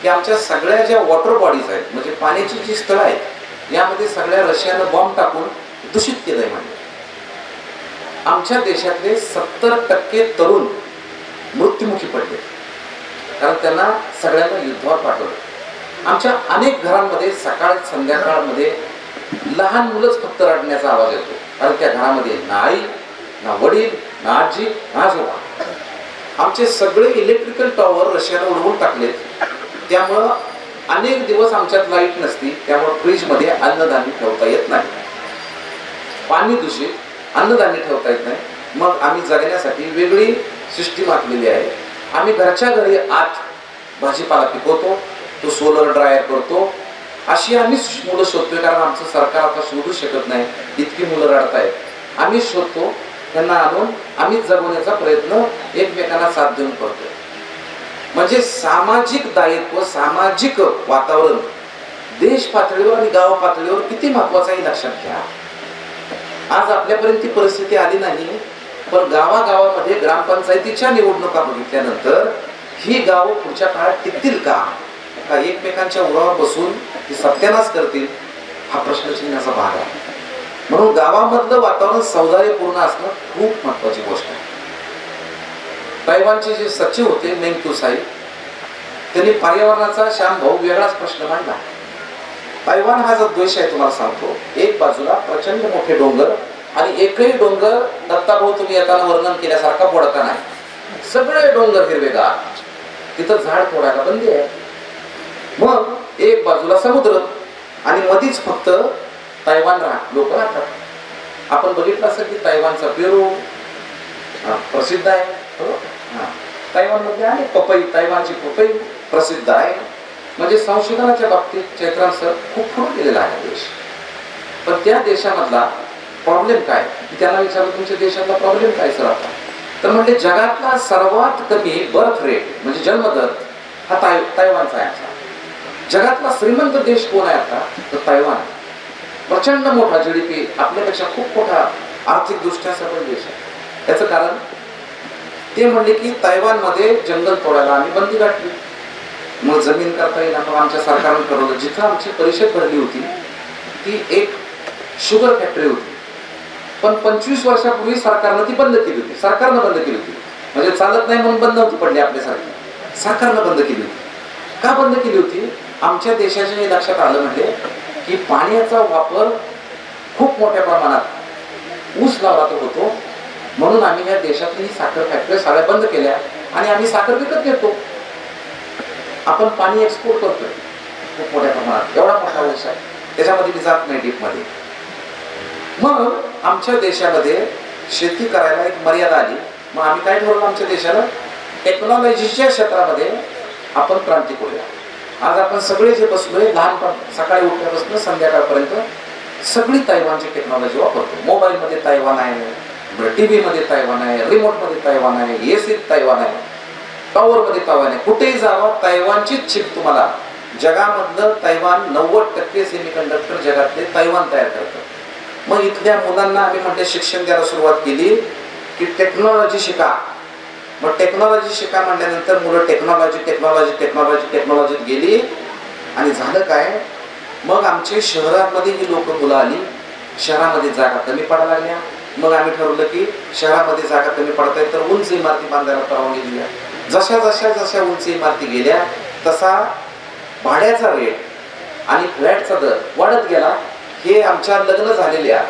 की आमच्या सगळ्या ज्या वॉटर बॉडीज आहेत म्हणजे पाण्याची जी स्थळं आहेत यामध्ये सगळ्या रशियानं बॉम्ब टाकून दूषित केलंय. म्हणजे आमच्या देशातले 70% तरुण मृत्युमुखी पडले कारण त्यांना सगळ्यांना युद्धावर पाठवलं. आमच्या अनेक घरांमध्ये सकाळ संध्याकाळमध्ये लहान मुलंच फक्त रडण्याचा आवाज येतो कारण त्या घरामध्ये ना आई ना वडील ना आजी ना आजोबा. आमचे सगळे इलेक्ट्रिकल टॉवर रशियाने उडवून टाकलेत. त्यामुळं अनेक दिवस आमच्यात लाईट नसती. त्यामुळे फ्रीजमध्ये अन्नधान्य ठेवता येत नाही, पाणी दूषित, अन्नधान्य ठेवता येत नाही. मग आम्ही जगण्यासाठी वेगळी सिस्टीम आखलेली आहे. आम्ही घरच्या घरी आत भाजीपाला पिकवतो, तो सोलर ड्रायर करतो. अशी आम्ही मुलं शोधतोय कारण आमचं सरकार आता शोधू शकत नाही, इतकी मुलं रडतायत. आम्ही शोधतो, त्यांना आणून आम्ही जगवण्याचा प्रयत्न एकमेकांना साथ देऊन करतोय. म्हणजे सामाजिक दायित्व, सामाजिक वातावरण देश पातळीवर आणि गाव पातळीवर किती महत्वाचं आहे लक्षात घ्या. आज आपल्यापर्यंत ती परिस्थिती आली नाही, पण गावागावामध्ये ग्रामपंचायतीच्या निवडणुका बघितल्यानंतर ही गावं पुढच्या काळात टिकतील का एकमेकांच्या उरावर बसून ती सत्यानाश करतील हा प्रश्नचिन्हाचा भाग आहे. म्हणून गावामधलं वातावरण सौहार्दपूर्ण असणं खूप महत्वाची गोष्ट आहे. तैवानचे जे सचिव होते मेंग तुसाई त्यांनी पर्यावरणाचा श्याम भाऊ वेगळाच प्रश्न मांडला. तैवान हा जो देश आहे तुम्हाला सांगतो, एक बाजूला प्रचंड मोठे डोंगर आणि एकही डोंगर दत्ताभाऊ तुम्ही येताना वर्णन केल्यासारखा बोडका नाही. सगळे डोंगर हिरवेगार, तिथं झाड तोडायला बंदी आहे. मग एक बाजूला समुद्र आणि मधीच फक्त तैवान लोक राहतात. आपण बघितलं असेल की तैवानचा पेरू प्रसिद्ध आहे. तैवान मध्ये आहे पपई, तैवानची पपई प्रसिद्ध आहे. म्हणजे संशोधनाच्या बाबतीत चैत्रान सर खूप पुढे गेलेला आहे देश. पण त्या देशामधला प्रॉब्लेम काय, त्यांना विचारलं तुमच्या देशातला प्रॉब्लेम काय सर आता, तर म्हणजे जगातला सर्वात कमी बर्थ रेट म्हणजे जन्मदर हा तैवानचा आहे. जगातला श्रीमंत देश कोण आहे आता, तर तैवान. प्रचंड मोठा जीडीपी, आपल्यापेक्षा खूप मोठा आर्थिक दृष्ट्या सबळ देश आहे. याचं कारण ते म्हणले की तैवानमध्ये जंगल तोडायला आम्ही बंदी घातली, मग जमीन करता येईल. मग आमच्या सरकारने ठरवलं, जिथं आमची परिषद भरली होती ती एक शुगर फॅक्टरी होती, पण 25 वर्षापूर्वी सरकारनं ती बंद केली होती. सरकारनं बंद केली होती म्हणजे चालत नाही म्हणून बंद होती पडली आपल्यासारखी. सरकारनं बंद केली होती. का बंद केली होती, आमच्या देशाच्या हे लक्षात आलं म्हणजे की पाण्याचा वापर खूप मोठ्या प्रमाणात ऊस लावला होतो. म्हणून आम्ही या देशातली साखर फॅक्टरी सगळ्या बंद केल्या आणि आम्ही साखर विकत घेतो. आपण पाणी एक्सपोर्ट करतोय खूप मोठ्या प्रमाणात. एवढा मोठा ऊस आहे, त्याच्यामध्ये मी जात नाही डीप मध्ये. मग आमच्या देशामध्ये शेती करायला एक मर्यादा आली. मग आम्ही काय ठरवलं, आमच्या देशाला टेक्नॉलॉजीच्या क्षेत्रामध्ये आपण क्रांती करूया. आज आपण सगळे जे बसलोय, लहानपण सकाळी उठल्यापासून संध्याकाळपर्यंत सगळी तैवानची टेक्नॉलॉजी वापरतो. मोबाईल मध्ये तैवान आहे, टीव्ही मध्ये तैवान आहे, रिमोट मध्ये तैवान आहे, एसी तैवान आहे, टॉवर मध्ये तैवान आहे. कुठेही जावा तैवानचीच चिप तुम्हाला. जगामधलं तैवान 90% सेमीकंडक्टर जगातले तैवान तयार करतं. मग इथल्या मुलांना आम्ही म्हणते शिक्षण द्यायला सुरुवात केली की टेक्नॉलॉजी शिका. मग टेक्नॉलॉजी शिका म्हणल्यानंतर मुलं टेक्नॉलॉजीत गेली आणि झालं काय, मग आमचे शहरांमध्ये ही लोक मुलं आली. शहरामध्ये जागा कमी पडायला लागल्या. मग आम्ही ठरवलं की शहरामध्ये जागा कमी पडत आहे तर उंच इमारती बांधायला परवानगी दिल्या. जशा उंच इमारती गेल्या तसा भाड्याचा रेट आणि फ्लॅटचा दर वाढत गेला. हे आमच्या लग्न झालेल्या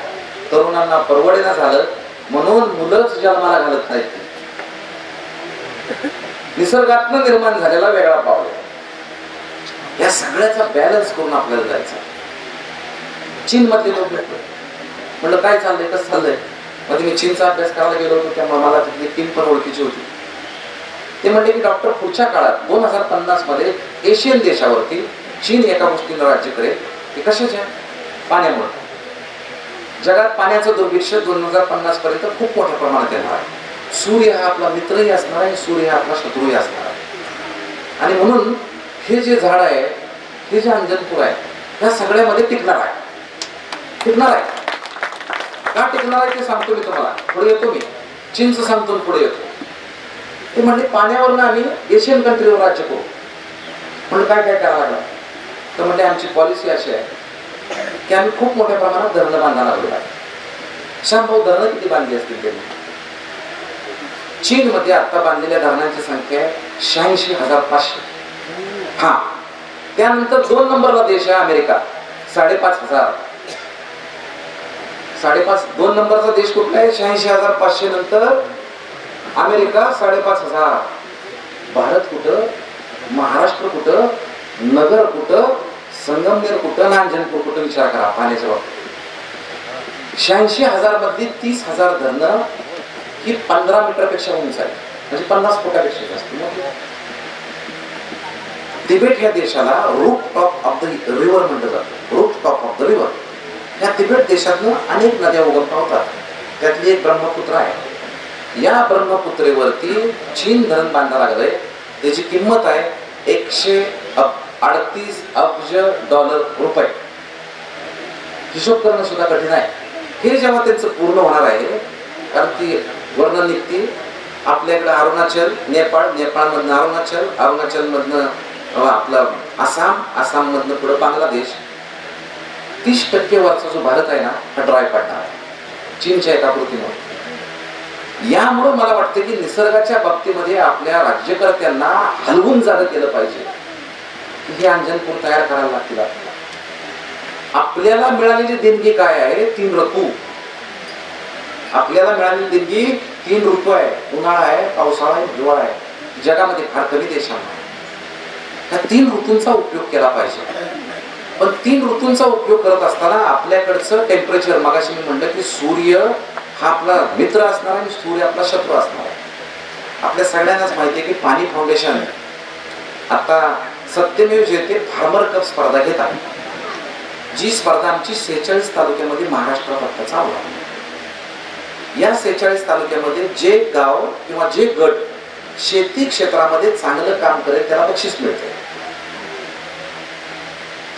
तरुणांना परवडेना झालं म्हणून मुलंच जन्माला घालत नाहीत. निसर्गातनं निर्माण झालेला वेगळा प्रॉब्लेम. या सगळ्याचा बॅलन्स करून आपल्याला जायचं. चीन मधले लोक भेटले, म्हणलं काय चाललंय, कसं चाललंय. मध्ये मी चीनचा अभ्यास करायला गेलो होतो, त्यामुळे मला तिथली टीम पण ओळखीची होती. ते म्हणले की डॉक्टर पुढच्या काळात 2050 मध्ये एशियन देशावरती चीन एका गोष्टीनं राज्य करेल. ते कशाच्या, पाण्यामुळे. जगात पाण्याचं दुर्भिक्ष 2050 पर्यंत खूप मोठ्या प्रमाणात येणार आहे. सूर्य हा आपला मित्रही असणार आहे, सूर्य हा आपला शत्रूही असणार आहे. आणि म्हणून हे जे झाड आहे हे जे अंजनपूर आहे त्या सगळ्यामध्ये टिकणार आहे. टिकणार आहे का टिकणार आहे ते सांगतो मी तुम्हाला. पुढे येतो मी, चीनचं सांगतो पुढे येतो. ते म्हणले पाण्यावरनं आम्ही एशियन कंट्रीवर राज्य करू. म्हणलं काय काय करावं लागलं तर म्हणजे आमची पॉलिसी अशी आहे की आम्ही खूप मोठ्या प्रमाणात धरणं बांधायला लागलो आहे. शांभाऊ धरणं किती बांधली असतील त्यांनी? चीनमध्ये आता बांधलेल्या धरणांची संख्या आहे 86,500. हा, त्यानंतर 2 नंबरला देश आहे अमेरिका, 5,500. 2 नंबरचा देश कुठला आहे? 86,500 नंतर अमेरिका 5,500. भारत कुठं? महाराष्ट्र कुठं? नगर कुठं? संगमनेर कुठं? नांजनपूर कुठं? विचार करा पाण्याच्या बाबतीत. 86,000 मधली 30,000 धरणं ही 15 मीटरपेक्षा उंच आहे, म्हणजे 50 फुटापेक्षा जास्त. तिबेट या देशाला roof top of the river म्हटलं जातं. Roof top of the river. या तिबेट देशातनं अनेक नद्या उगम पावतात, त्यातली एक ब्रह्मपुत्र आहे. या ब्रह्मपुत्रेवरती चीन धरण बांधायला लागलंय. त्याची किंमत आहे 138 अब्ज $. हिशोब करणं सुद्धा कठीण आहे. हे जेव्हा त्यांचं पूर्ण होणार आहे, कारण ती वर्णन निघते आपल्याकडे अरुणाचल, नेपाळ, नेपाळमधनं अरुणाचल, अरुणाचलमधनं आपलं आसाम मधनं पुढे बांगलादेश. 30% वरचा जो भारत आहे ना हा ड्राय पडणार आहे चीनच्या एका कृतीमुळे. यामुळे मला वाटतं की निसर्गाच्या बाबतीमध्ये आपल्या राज्यकर्त्यांना हलवून जाणं केलं पाहिजे की हे अंजनपूर तयार करायला लागतील. आपल्याला मिळालेली देणगी काय आहे? 3 ऋतू. आपल्याला मिळालेली देणगी 3 ऋतू आहे. उन्हाळा आहे, पावसाळा आहे, हिवाळा आहे. जगामध्ये फार कमी देशांना ह्या 3 ऋतूंचा उपयोग केला पाहिजे. पण 3 ऋतूंचा उपयोग करत असताना आपल्याकडचं टेम्परेचर, मगाशी मी म्हणलं की सूर्य हा आपला मित्र असणार आणि सूर्य आपला शत्रू असणार आहे. आपल्या सगळ्यांनाच माहिती आहे की पाणी फाउंडेशन आता सत्यमेव जयते फार्मर कप स्पर्धा घेत आहे. जी स्पर्धा आमची 46 तालुक्यामध्ये महाराष्ट्रात आता चालू आहे. या 46 तालुक्यामध्ये जे गाव किंवा जे गट शेती क्षेत्रामध्ये चांगलं काम करेल त्याला बक्षीस मिळते.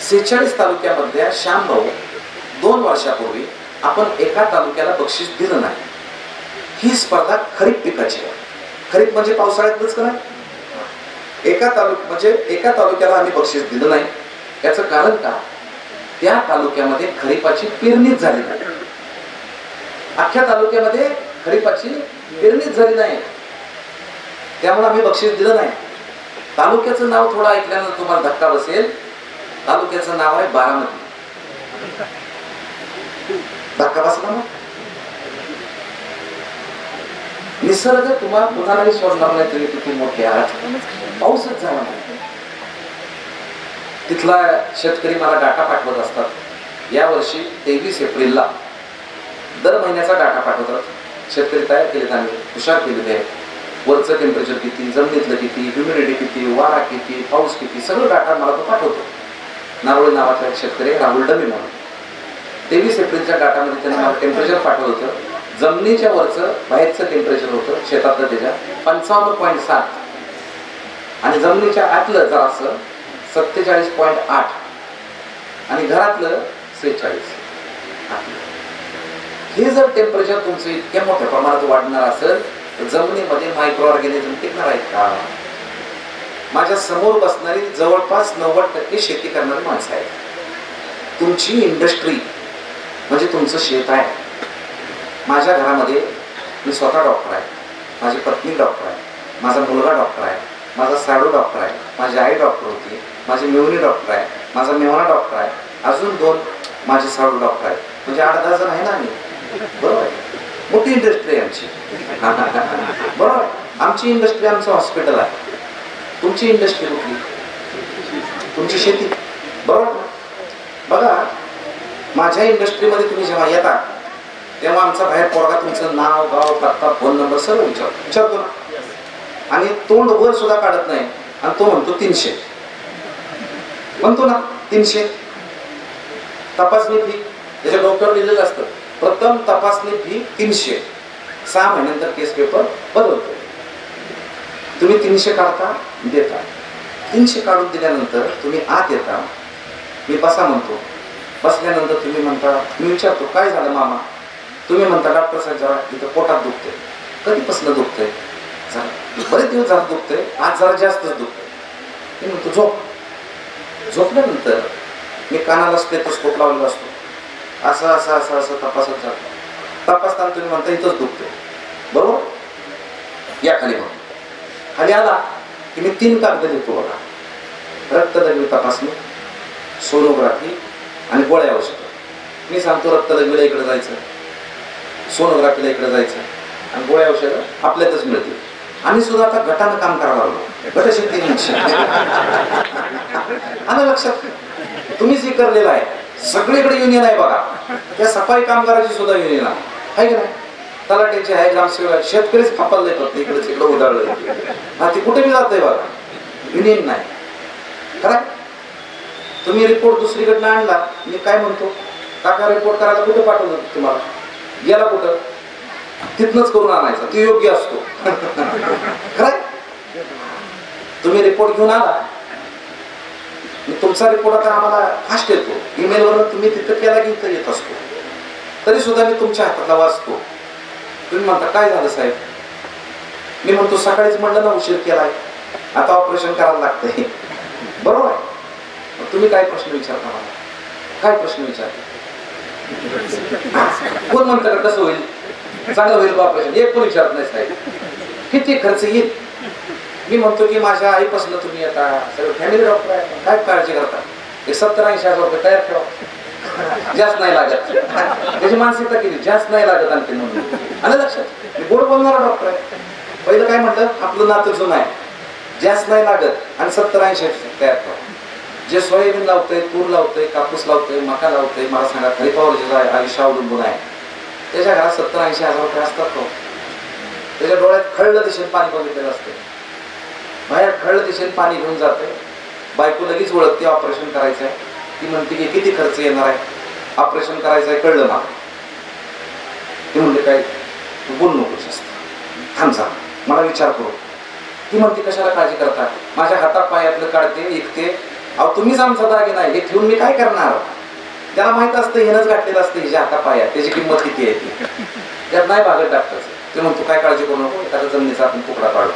46 तालुक्यामधल्या श्यामभाऊ 2 वर्षापूर्वी आपण एका तालुक्याला बक्षीस दिलं नाही. ही स्पर्धा खरीप पिकाची आहे. खरीप म्हणजे पावसाळ्यातच का नाही? एका तालुक्याला आम्ही बक्षीस दिलं नाही. याचं कारण का? त्या तालुक्यामध्ये खरीपाची पेरणीच झाली नाही. अख्ख्या तालुक्यामध्ये खरीपाची पेरणीच झाली नाही, त्यामुळे आम्ही बक्षीस दिलं नाही. तालुक्याचं नाव थोडं ऐकल्यानंतर तुम्हाला धक्का बसेल. तालुक्याचं नाव आहे बारामती. धक्का बसला ना? निसर्ग तुम्हाला कुणालाही सोडणार नाही. तुम्ही किती मोठे आहात, पाऊसच झाला नाही. तिथला शेतकरी मला डाटा पाठवत असतात. या वर्षी 23 एप्रिलला दर महिन्याचा डाटा पाठवतात. शेतकरी तयार केलेत, आम्ही हुशार केलेले आहे. वरचं टेम्परेचर किती, जमिनीतलं किती, ह्युमिडिटी किती, वारा किती, पाऊस किती, सगळं डाटा मला तो पाठवतो. नारोळी नावाचा एक शेतकरी राहुल डमी म्हणून 23 एप्रिलच्या डाटामध्ये त्यांनी मला टेम्परेचर पाठवलं होतं. जमिनीच्या वरचं बाहेरचं टेम्परेचर होतं शेतातलं त्याच्या 55.7 आणि जमिनीच्या आतलं जरासं 47.8 आणि घरातलं 46. हे जर टेम्परेचर तुमचं इतक्या मोठ्या प्रमाणात वाढणार असेल तर जमिनीमध्ये मायक्रो ऑर्गॅनिझम टिकणार आहेत का? माझ्या समोर बसणारी जवळपास 90% शेती करणारी माणसं आहेत. तुमची इंडस्ट्री म्हणजे तुमचं शेत आहे. माझ्या घरामध्ये मी स्वतः डॉक्टर आहे, माझी पत्नी डॉक्टर आहे, माझा मुलगा डॉक्टर आहे, माझा साडू डॉक्टर आहे, माझी आई डॉक्टर होती, माझी मेहुणी डॉक्टर आहे, माझा मेहुणा डॉक्टर आहे, अजून 2 माझे साडू डॉक्टर आहेत. म्हणजे 8-10 जण आहे ना आम्ही. बरोबर आहे. मोठी इंडस्ट्री आहे आमची. बरोबर आहे. आमची इंडस्ट्री आमचं हॉस्पिटल आहे. तुमची इंडस्ट्री कुठली? तुमची शेती. बरोबर ना? बघा, माझ्या इंडस्ट्रीमध्ये तुम्ही जेव्हा येता तेव्हा आमचा बाहेर पोरगा तुमचं नाव, गाव, पत्ता, फोन नंबर सर्व विचारतो ना. आणि तोंड वर सुद्धा काढत नाही आणि तो म्हणतो 300. म्हणतो ना 300. तपासणी फी त्याच्या डॉक्टर लिहिलेलं असतं. प्रथम तपासणी फी 300. 6 महिन्यानंतर केस पेपर बदलतो. तुम्ही 300 काढता, देता. 300 काढून दिल्यानंतर तुम्ही आत येता. मी बसा म्हणतो. बसल्यानंतर तुम्ही म्हणता, मी विचारतो काय झालं मामा, तुम्ही म्हणता डॉक्टर साहेब जरा इथं पोटात दुखतंय. कधीपासून दुखतंय? बरेच दिवस झालं दुखतंय, आज जरा जास्तच दुखतंय. मी म्हणतो झोप. झोपल्यानंतर मी कानाला स्टेथोस्कोप लावलेला असतो. असं असं असं असं तपासत जातो. तपासताना तुम्ही म्हणता इथंच दुखतंय, बरोबर? या खाली बघ. खाली आला की मी 3 कागद देतो बघा. रक्तलघवी तपासणी, सोनोग्राफी आणि गोळ्या औषध. मी सांगतो रक्तलघवीला इकडे जायचं, सोनोग्राफीला इकडे जायचं आणि गोळ्या औषधं आपल्यातच मिळतील. आम्ही सुद्धा आता गटानं काम करायला लागलो. गटशक्ती आलं लक्षात. तुम्ही स्वीकारलेलं आहे. सगळीकडे युनियन आहे बघा. त्या सफाई कामगाराची सुद्धा युनियन आहे की नाही? तलाट्याची आहे, ग्रामसेवक, शेतकरीच फापलले फक्त इकडे तिकडे उधाळलंय. हा ती कुठे बी जातंय बघा, युनियन नाही. खरं तुम्ही रिपोर्ट दुसरीकडनं आणला. मी काय म्हणतो, काका रिपोर्ट करायला कुठं पाठवलं तुम्हाला? गेला कुठं? तिथनच करून आणायचा, तो योग्य असतो. खरं तुम्ही रिपोर्ट घेऊन आला, तुमचा रिपोर्ट आता आम्हाला फास्ट येतो. ईमेलवरून तुम्ही तिथं केला की इथं येत असतो. तरी सुद्धा मी तुमच्या हातातला वाचतो. तुम्ही म्हणता काय झालं साहेब? मी म्हणतो सकाळीच म्हणलं ना उशीर केलाय, आता ऑपरेशन करायला लागतंय. बरोबर आहे. तुम्ही काय प्रश्न विचारता मला? काय प्रश्न विचारता? कोण म्हणतं का कसं होईल, चांगलं होईल ऑपरेशन? एक पण विचारत नाही साहेब. किती खर्च येईल? मी म्हणतो की माझ्या आईपासून तुम्ही आता सगळं फॅमिली डॉक्टर आहे, काय काळजी करता? 70-80 हजार रुपये तयार ठेवा, जास्त नाही लागत. त्याची मानसिकता केली, जास्त नाही लागत आणखी म्हणून. आलं लक्षात? मी गोड बोलणारा डॉक्टर आहे. पहिलं काय म्हटलं, आपलं नातं जुनं आहे, जास्त नाही लागत आणि 70-80 तयार ठेवा. जे सोयाबीन लावतंय, तूर लावतंय, कापूस लावतंय, मका लावतंय, मला सांगा खरीपावर जे आयुष्य अवलंबून आहे, त्याच्या घरात 70-80 हजार रुपये असतात का? त्याच्या डोळ्यात खळलं दिशेने पाणी बघितलेलं असतं. बाहेर खळलं दिशेने पाणी घेऊन जाते. बायको लगेच ओळखते ऑपरेशन करायचं आहे. ती म्हणते की किती खर्च येणार आहे, ऑपरेशन करायचं आहे, कळलं मला. ती म्हणते काय तू बोलू नकोस असतं, थांब जा, मला विचार करू. ती म्हणते कशाला काळजी करता, माझ्या हातात पायातलं काढते, ऐकते. अहो तुम्हीच आमचा दागिना आहे, हे ठेवून मी काय करणार? त्याला माहित असतं हेनच घातलेलं असतं हिच्या हाता पायात, त्याची किंमत किती आहे ती. त्यात नाही भागत डॉक्टरचं. ते म्हणतो काय काळजी करू नको, एखादा जमिनीचा आपण तुकडा काढू,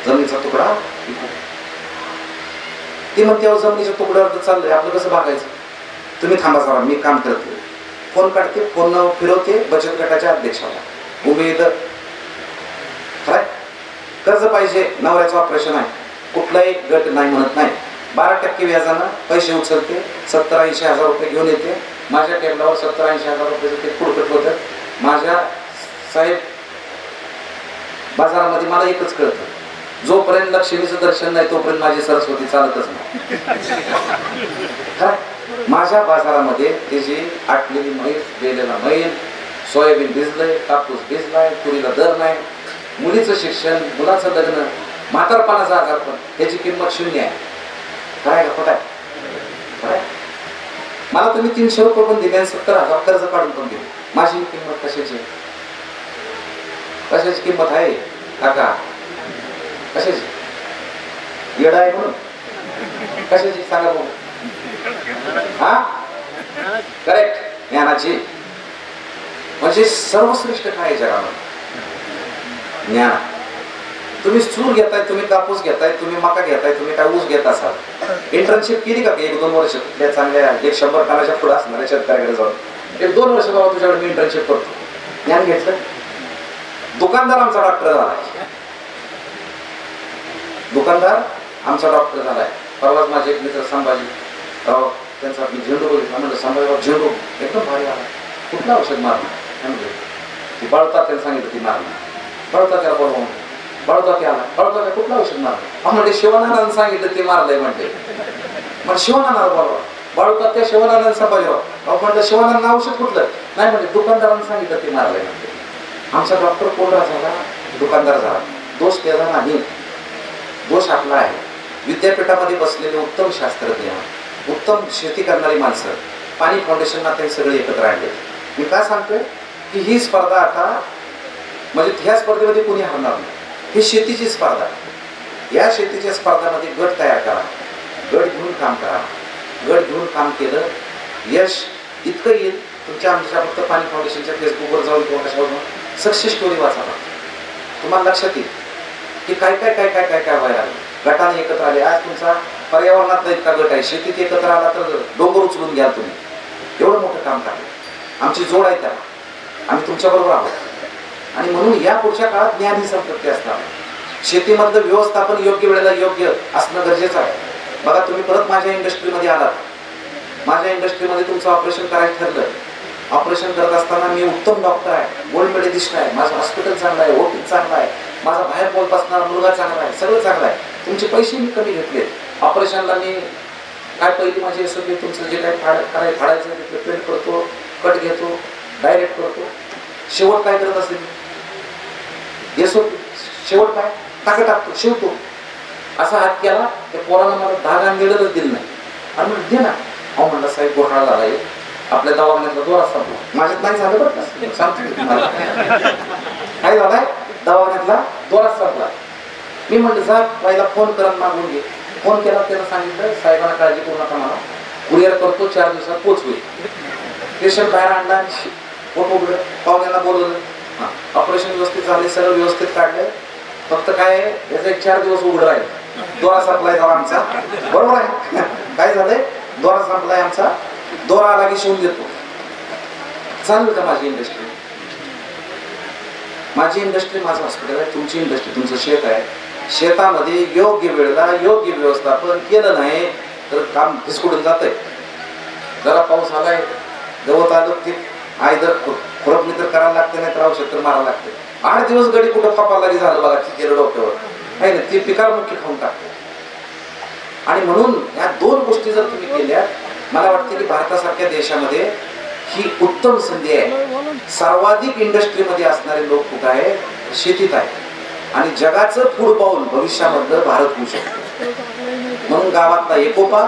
जमिनीचा तुकडा विकू. ती म्हणते अहो जमिनीच्या तुकड्यावर चाललंय, आपलं कसं भागायचं? तुम्ही थांबा जरा, मी काम करते. फोन काढते, फोन फिरवते बचत गटाच्या अध्यक्षाला, उभे इथं. काय कर्ज पाहिजे, नवऱ्याचं ऑपरेशन आहे, कुठलाही गट नाही म्हणत नाही. 12% व्याजानं पैसे उचलते, 70-80 हजार रुपये घेऊन येते. माझ्या टेबलावर 70-80 हजार रुपयाचं ते पुढकट होतं. माझ्या साहेब बाजारामध्ये मला एकच कळतं, जोपर्यंत लक्ष्मीचं दर्शन नाही तोपर्यंत माझी सरस्वती चालतच नाही. माझ्या बाजारामध्ये त्याची आटलेली मैल, गेलेला मैल, सोयाबीन भिजलंय, कापूस भिजलाय, तुरीला दर नाही, मुलीचं शिक्षण, मुलाचं लग्न, म्हातारपणाचा आजारपण, त्याची किंमत 0 आहे. काय खोट आहे? मला तुम्ही 300 रुपये पण दिले आणि 70 हजार कर्ज काढून पण दिले. माझी किंमत कशाची? कशाची किंमत आहे काका? कशाची? येडा आहे म्हणून? कशाची सांगा बघू. हा करेक्ट, ज्ञानाची. म्हणजे सर्वश्रेष्ठ काय जगामध्ये? ज्ञान. तुम्ही चूर घेताय, तुम्ही कापूस घेताय, तुम्ही मका घेताय, तुम्ही काय ऊस घेत असाल. इंटर्नशिप केली का 1-2 वर्ष त्या चांगल्या 100 टनाच्या पुढे असणाऱ्या शेतकऱ्याकडे जाऊन 1-2 वर्ष बाबा तुझ्याकडे मी इंटर्नशिप करतो, ज्ञान घेतलं. दुकानदार आमचा डॉक्टर झालाय, दुकानदार आमचा डॉक्टर झालाय. परवाच माझे एक मित्र संभाजी राव, त्यांचा मी झेंडू बघितला, म्हणलं संभाजीराव झेंडू एकदम भारी आला, कुठलं औषध मारलं? ती बाळता त्यांनी सांगितलं ती मारलं. बाळता त्याला बोलवून, बाळता की आला, बाळता काय कुठलं औषध मारलं? म्हणजे शिवानंदानं सांगितलं ते मारलंय म्हणते. मग शिवानंदाला बोलवा. बाळता त्या शिवानंदानं संभाजीराव अहो म्हणलं शिवानंद औषध कुठलं? नाही म्हणजे दुकानदारानं सांगितलं ते मारलंय म्हणते. आमचा डॉक्टर कोंडा झाला, दुकानदार झाला. दोष त्याला नाही, दोष आपला आहे. विद्यापीठामध्ये बसलेले उत्तम शास्त्रज्ञ, उत्तम शेती करणारी माणसं, पाणी फाउंडेशन ते सगळे एकत्र आणले. मी काय सांगतोय की ही स्पर्धा आता म्हणजे ह्या स्पर्धेमध्ये कोणी हरणार नाही. ही शेतीची स्पर्धा. या शेतीच्या स्पर्धामध्ये गट तयार करा, गट घेऊन काम करा. गट घेऊन काम केलं, यश इतकं येईल तुमच्या आमच्या फक्त पाणी फाउंडेशनच्या फेसबुकवर जाऊन किंवा कशावर जाऊन सक्सेस स्टोरी वाचावा. तुम्हाला लक्षात येईल की काय काय काय काय काय काय व्हायला लागलं. गटाने एकत्र आले. आज तुमचा पर्यावरणातला इतका गट आहे, शेतीत एकत्र आला तर डोंगर उचलून घ्याल तुम्ही. एवढं मोठं काम टाकलं. आमची जोड आहे त्याला. आम्ही तुमच्याबरोबर आहोत. आणि म्हणून या पुढच्या काळात ज्ञान ही संपत्ती असणार. शेतीमधलं व्यवस्थापन योग्य वेळेला योग्य असणं गरजेचं आहे. बघा तुम्ही परत माझ्या इंडस्ट्रीमध्ये आलात. माझ्या इंडस्ट्रीमध्ये तुमचं ऑपरेशन करायचं ठरलं. ऑपरेशन करत असताना मी उत्तम डॉक्टर आहे, गोल्ड मेडलिस्ट आहे, माझं हॉस्पिटल चांगलं आहे, ओटी चांगला आहे, माझा बाहेर बोलत असणारा मुलगा चांगला आहे, सगळं चांगलं आहे. तुमचे पैसे मी कमी घेतले. ऑपरेशनला मी काय पहिली माझी SOP तुमचं जे काय फाडायचं ते प्रिंट करतो, कट घेतो, डायरेक्ट करतो. शेवट काय करत असेल SOP शेवट काय टाकतो, शिवतो. असा हात केला त्या पोरानं मला 10 गांधीडच दिलं नाही. आणि म्हणून दे ना. अहो म्हणलं साहेब घोटाळा झाला आहे, आपल्या दवाखान्यातला दोरा संपला. माझ्यात नाही झालं बरं का, सांगतो काय झालाय, दवाखान्यातला दोरा संपला. मी म्हणलं जा पहिला फोन करून मागून घे. फोन केला, त्यानं सांगितलं साहेबांना काळजी करू नका, मला कुरिअर करतो, 4 दिवसात पोचवेल. पेशंट बाहेर आणला, पोट उघडलं, पाहुण्यांना बोलवलं. हां ऑपरेशन व्यवस्थित झाले, सगळं व्यवस्थित काढलंय. फक्त काय याचा 1 4 दिवस उघड राहील. दोरा संपलाय दोरा आमचा. बरोबर आहे. काय झालंय, दोरा संपलाय आमचा. दोरा आला की शिवून देतो. चालेल का माझी इंडस्ट्री? माझी इंडस्ट्री माझं हॉस्पिटल आहे, तुमची इंडस्ट्री तुमचं शेत आहे. शेतामध्ये योग्य वेळेला योग्य व्यवस्थापन केलं नाही तर काम फिसकुडून जातंय. जरा पाऊस आलाय, गवत आलं की आयदर खुरपणी तर करायला लागते, नाही तर औषध तर मारायला लागते. 8 दिवस गडी कुठं फापाला झालं बघा, गेलं डोक्यावर आहे ना, ती पिकारमुखी खाऊन टाकते. आणि म्हणून या 2 गोष्टी जर तुम्ही केल्या, मला वाटतं की भारतासारख्या देशामध्ये ही उत्तम संधी आहे. सर्वाधिक इंडस्ट्रीमध्ये असणारे लोक कुठं आहे, शेतीत आहे. आणि जगाचं पुढ पाऊल भविष्यामधलं भारत होऊ शकतो. म्हणून गावातला एकोपा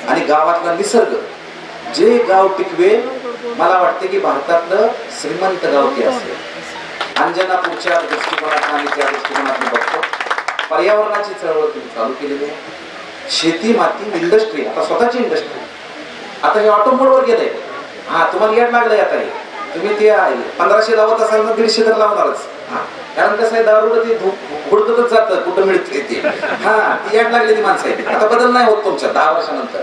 आणि गावातला निसर्ग जे गाव टिकवेल, मला वाटते की भारतातलं श्रीमंत गाव ते असेल. अंजनापूरच्या दृष्टिकोनातून आणि त्या दृष्टिकोनातून बघतो. पर्यावरणाची चळवळ तुम्ही चालू केलेली आहे. शेती माती इंडस्ट्री, आता स्वतःची इंडस्ट्री. आता हे ऑटोमोडवर गेलंय. हा तुम्हाला याड लागलंय. आता हे तुम्ही ते 1500 लावत असाल ना, 150 तर लावणारच. हा कारण कसं आहे, दारू ते हुडकतच जातं कुठं मिळते ते. हा ती याड लागलेली माणसं आहे. आता बदल नाही होत तुमच्या 10 वर्षानंतर.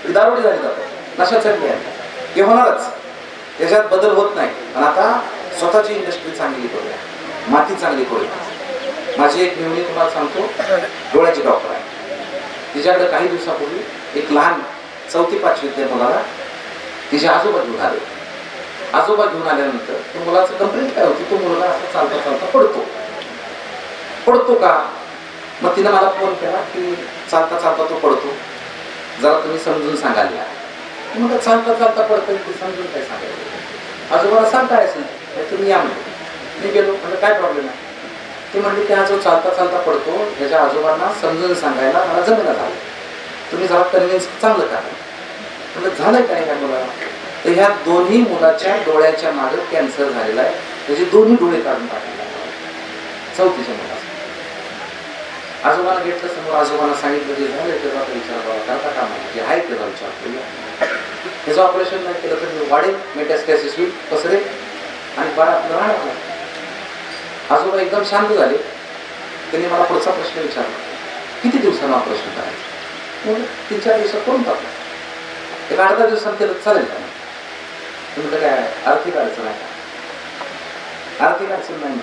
ती दारुडी झाली जातात, नशा चढली आहे, ते होणारच. त्याच्यात बदल होत नाही. पण आता स्वतःची इंडस्ट्री चांगली करूया, माती चांगली करूया. माझी एक मेहुणी तुम्हाला सांगतो, डोळ्याची डॉक्टर आहे. तिच्याकडे काही दिवसापूर्वी एक लहान 4थी 5वीतल्या मुलाला तिचे आजोबा घेऊन आले. आजोबा घेऊन आल्यानंतर त्या मुलाचं कंप्लेंट काय होती, तो मुलगा असं चालता चालता पडतो का. मग तिनं मला फोन केला की चालता चालता तो पडतो, जरा तुम्ही समजून सांगायला. मग चालता चालता पडतो, समजून काय सांगायचं. आजोबाला सांगता असेल तुम्ही या म्हणजे. मी गेलो, म्हणजे काय प्रॉब्लेम आहे. ते म्हणले की हा जो चालता चालता पडतो त्याच्या आजोबांना समजून सांगायला मला जमेना झालं, तुम्ही जरा कन्व्हिन्स चांगलं करा. म्हणजे झालंय काय ह्या मुलाला. तर ह्या दोन्ही मुलाच्या डोळ्याच्या मागे कॅन्सर झालेला आहे. त्याचे दोन्ही डोळे काढून टाकलेले आहे 4थीच्या मुलाला. आजोबांना घेतलं समोर, आजोबांना सांगितलं जे झालं त्याचा विचार करावा, करता का नाही जे आहे त्याचा विचार करूया. त्याचं ऑपरेशन नाही केलं तर वाढेल, मेटास्टॅसिस होईल, पसरेल आणि बाळ आपलं राहणार. आजोबा एकदम शांत झाले. त्यांनी मला पुढचा प्रश्न विचारला, किती दिवसांना ऑपरेशन करायचं. मग 3-4 दिवसात करून टाकलं. एक 8-10 दिवसांनी केलं चालेल का. तुमचं काय आर्थिक अडचण आहे का. आर्थिक अडचण नाही.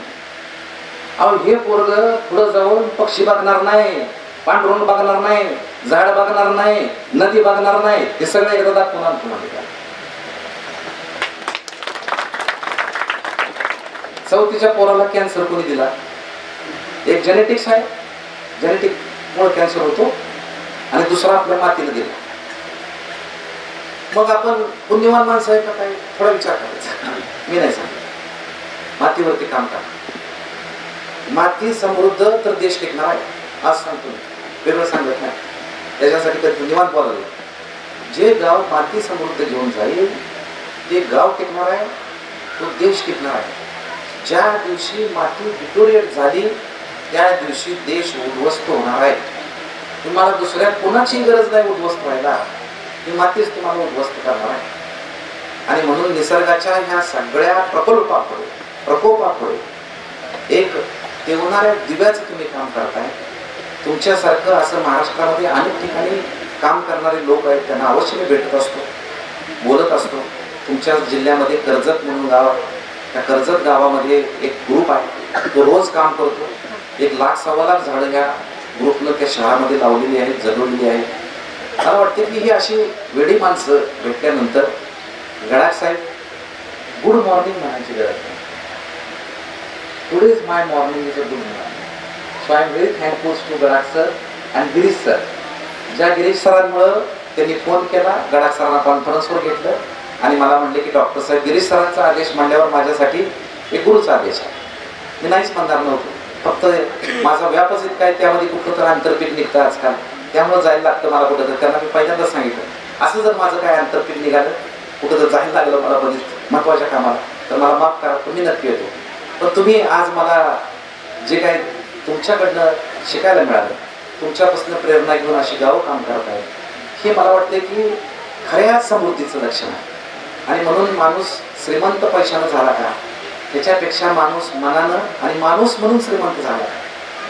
अहो हे पोरग पुढं जाऊन पक्षी बघणार नाही, पांढरून बघणार नाही, झाड बघणार नाही, नदी बघणार नाही. हे सगळं एकदा दाखवणार तुम्हाला. 4थीच्या पोराला कॅन्सर कोणी दिला. एक जेनेटिक्स आहे, जेनेटिक मुळे कॅन्सर होतो. आणि दुसरा आपल्या मातीला दिला. मग आपण पुण्यवान माणसं आहे का काय, थोडा विचार करायचा. मी नाही सांगत, मातीवरती काम करा. माती समृद्ध तर देश टिकणार आहे. आज सांगतो, वेगळं सांगत नाही. त्याच्यासाठी तर पुण्यवान बोलावलं. जे गाव माती समृद्ध घेऊन जाईल ते गाव टिकणार आहे, तो देश टिकणार आहे. ज्या दिवशी माती डिटोरिएट झाली त्या दिवशी देश उद्ध्वस्त होणार आहे. तुम्हाला दुसऱ्या कोणाची गरज नाही उद्ध्वस्त व्हायला. ही मातीच तुम्हाला उद्ध्वस्त करणार आहे. आणि म्हणून निसर्गाच्या ह्या सगळ्या प्रकोपापुढे एक तेवणाऱ्या दिव्याचं तुम्ही काम करताय. तुमच्यासारखं असं महाराष्ट्रामध्ये अनेक ठिकाणी काम करणारे लोक आहेत, त्यांना अवश्य मी भेटत असतो, बोलत असतो. तुमच्या जिल्ह्यामध्ये कर्जत म्हणून गाव आहे, त्या कर्जत गावामध्ये एक ग्रुप आहे, तो रोज काम करतो. 1 लाख 1.25 लाख झाडं ह्या ग्रुपनं त्या शहरामध्ये लावलेली आहेत, जगवलेली आहेत. मला वाटते की ही अशी वेडी माणसं भेटल्यानंतर गडाख साहेब गुड मॉर्निंग म्हणायची गरज नाही. Today is my morning is a good morning. So I am very thankful to Gadakh sir and Girish sir. ज्या गिरीश सरांमुळं त्यांनी फोन केला, गडाख सरांना कॉन्फरन्सवर घेतलं आणि मला म्हणले की डॉक्टर साहेब गिरीश सरांचा आदेश म्हणल्यावर माझ्यासाठी एक गुरुचा आदेश आहे. मी नाहीच म्हणणार नव्हतो, फक्त माझा व्यापच इतका आहे, त्यामध्ये कुठं तर आंतरपीक निघतं आजकाल, त्यामुळे जायला लागतं मला कुठं तर. त्यांना मी पहिल्यांदाच सांगितलं असं जर माझं काय आंतरपीक निघालं, कुठं जर जायला लागलं मला बरीच महत्त्वाच्या कामाला, तर मला माफ करा, तुम्ही नक्की येतो. पण तुम्ही आज मला जे काय तुमच्याकडनं शिकायला मिळालं, तुमच्यापासून प्रेरणा घेऊन अशी गावं काम करत आहेत, हे मला वाटते की खऱ्या समृद्धीचं लक्षण आहे. आणि म्हणून माणूस श्रीमंत पैशानं झाला का, त्याच्यापेक्षा माणूस मनानं आणि माणूस म्हणून श्रीमंत झाला,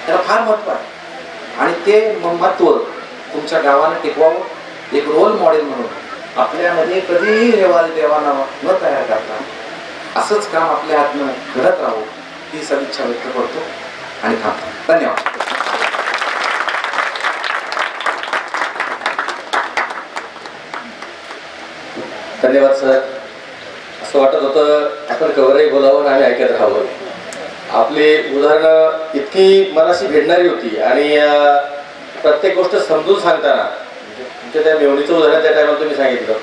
त्याला फार महत्त्व आहे. आणि ते महत्त्व तुमच्या गावानं टिकवावं, एक रोल मॉडेल म्हणून आपल्यामध्ये कधीही देवाना न तयार करता असंच काम आपल्या हातनं घडत राहू, ही सदिच्छा व्यक्त करतो आणि थांबतो. धन्यवाद. धन्यवाद सर. असं वाटत होतं आपण कवरही बोलावं आणि ऐकत राहावं. आपली उदाहरणं इतकी मनाशी भेटणारी होती आणि प्रत्येक गोष्ट समजून सांगताना, तुमच्या त्या मेवणीचं उदाहरण त्या टायमाला तुम्ही सांगितलं,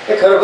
हे खरोखर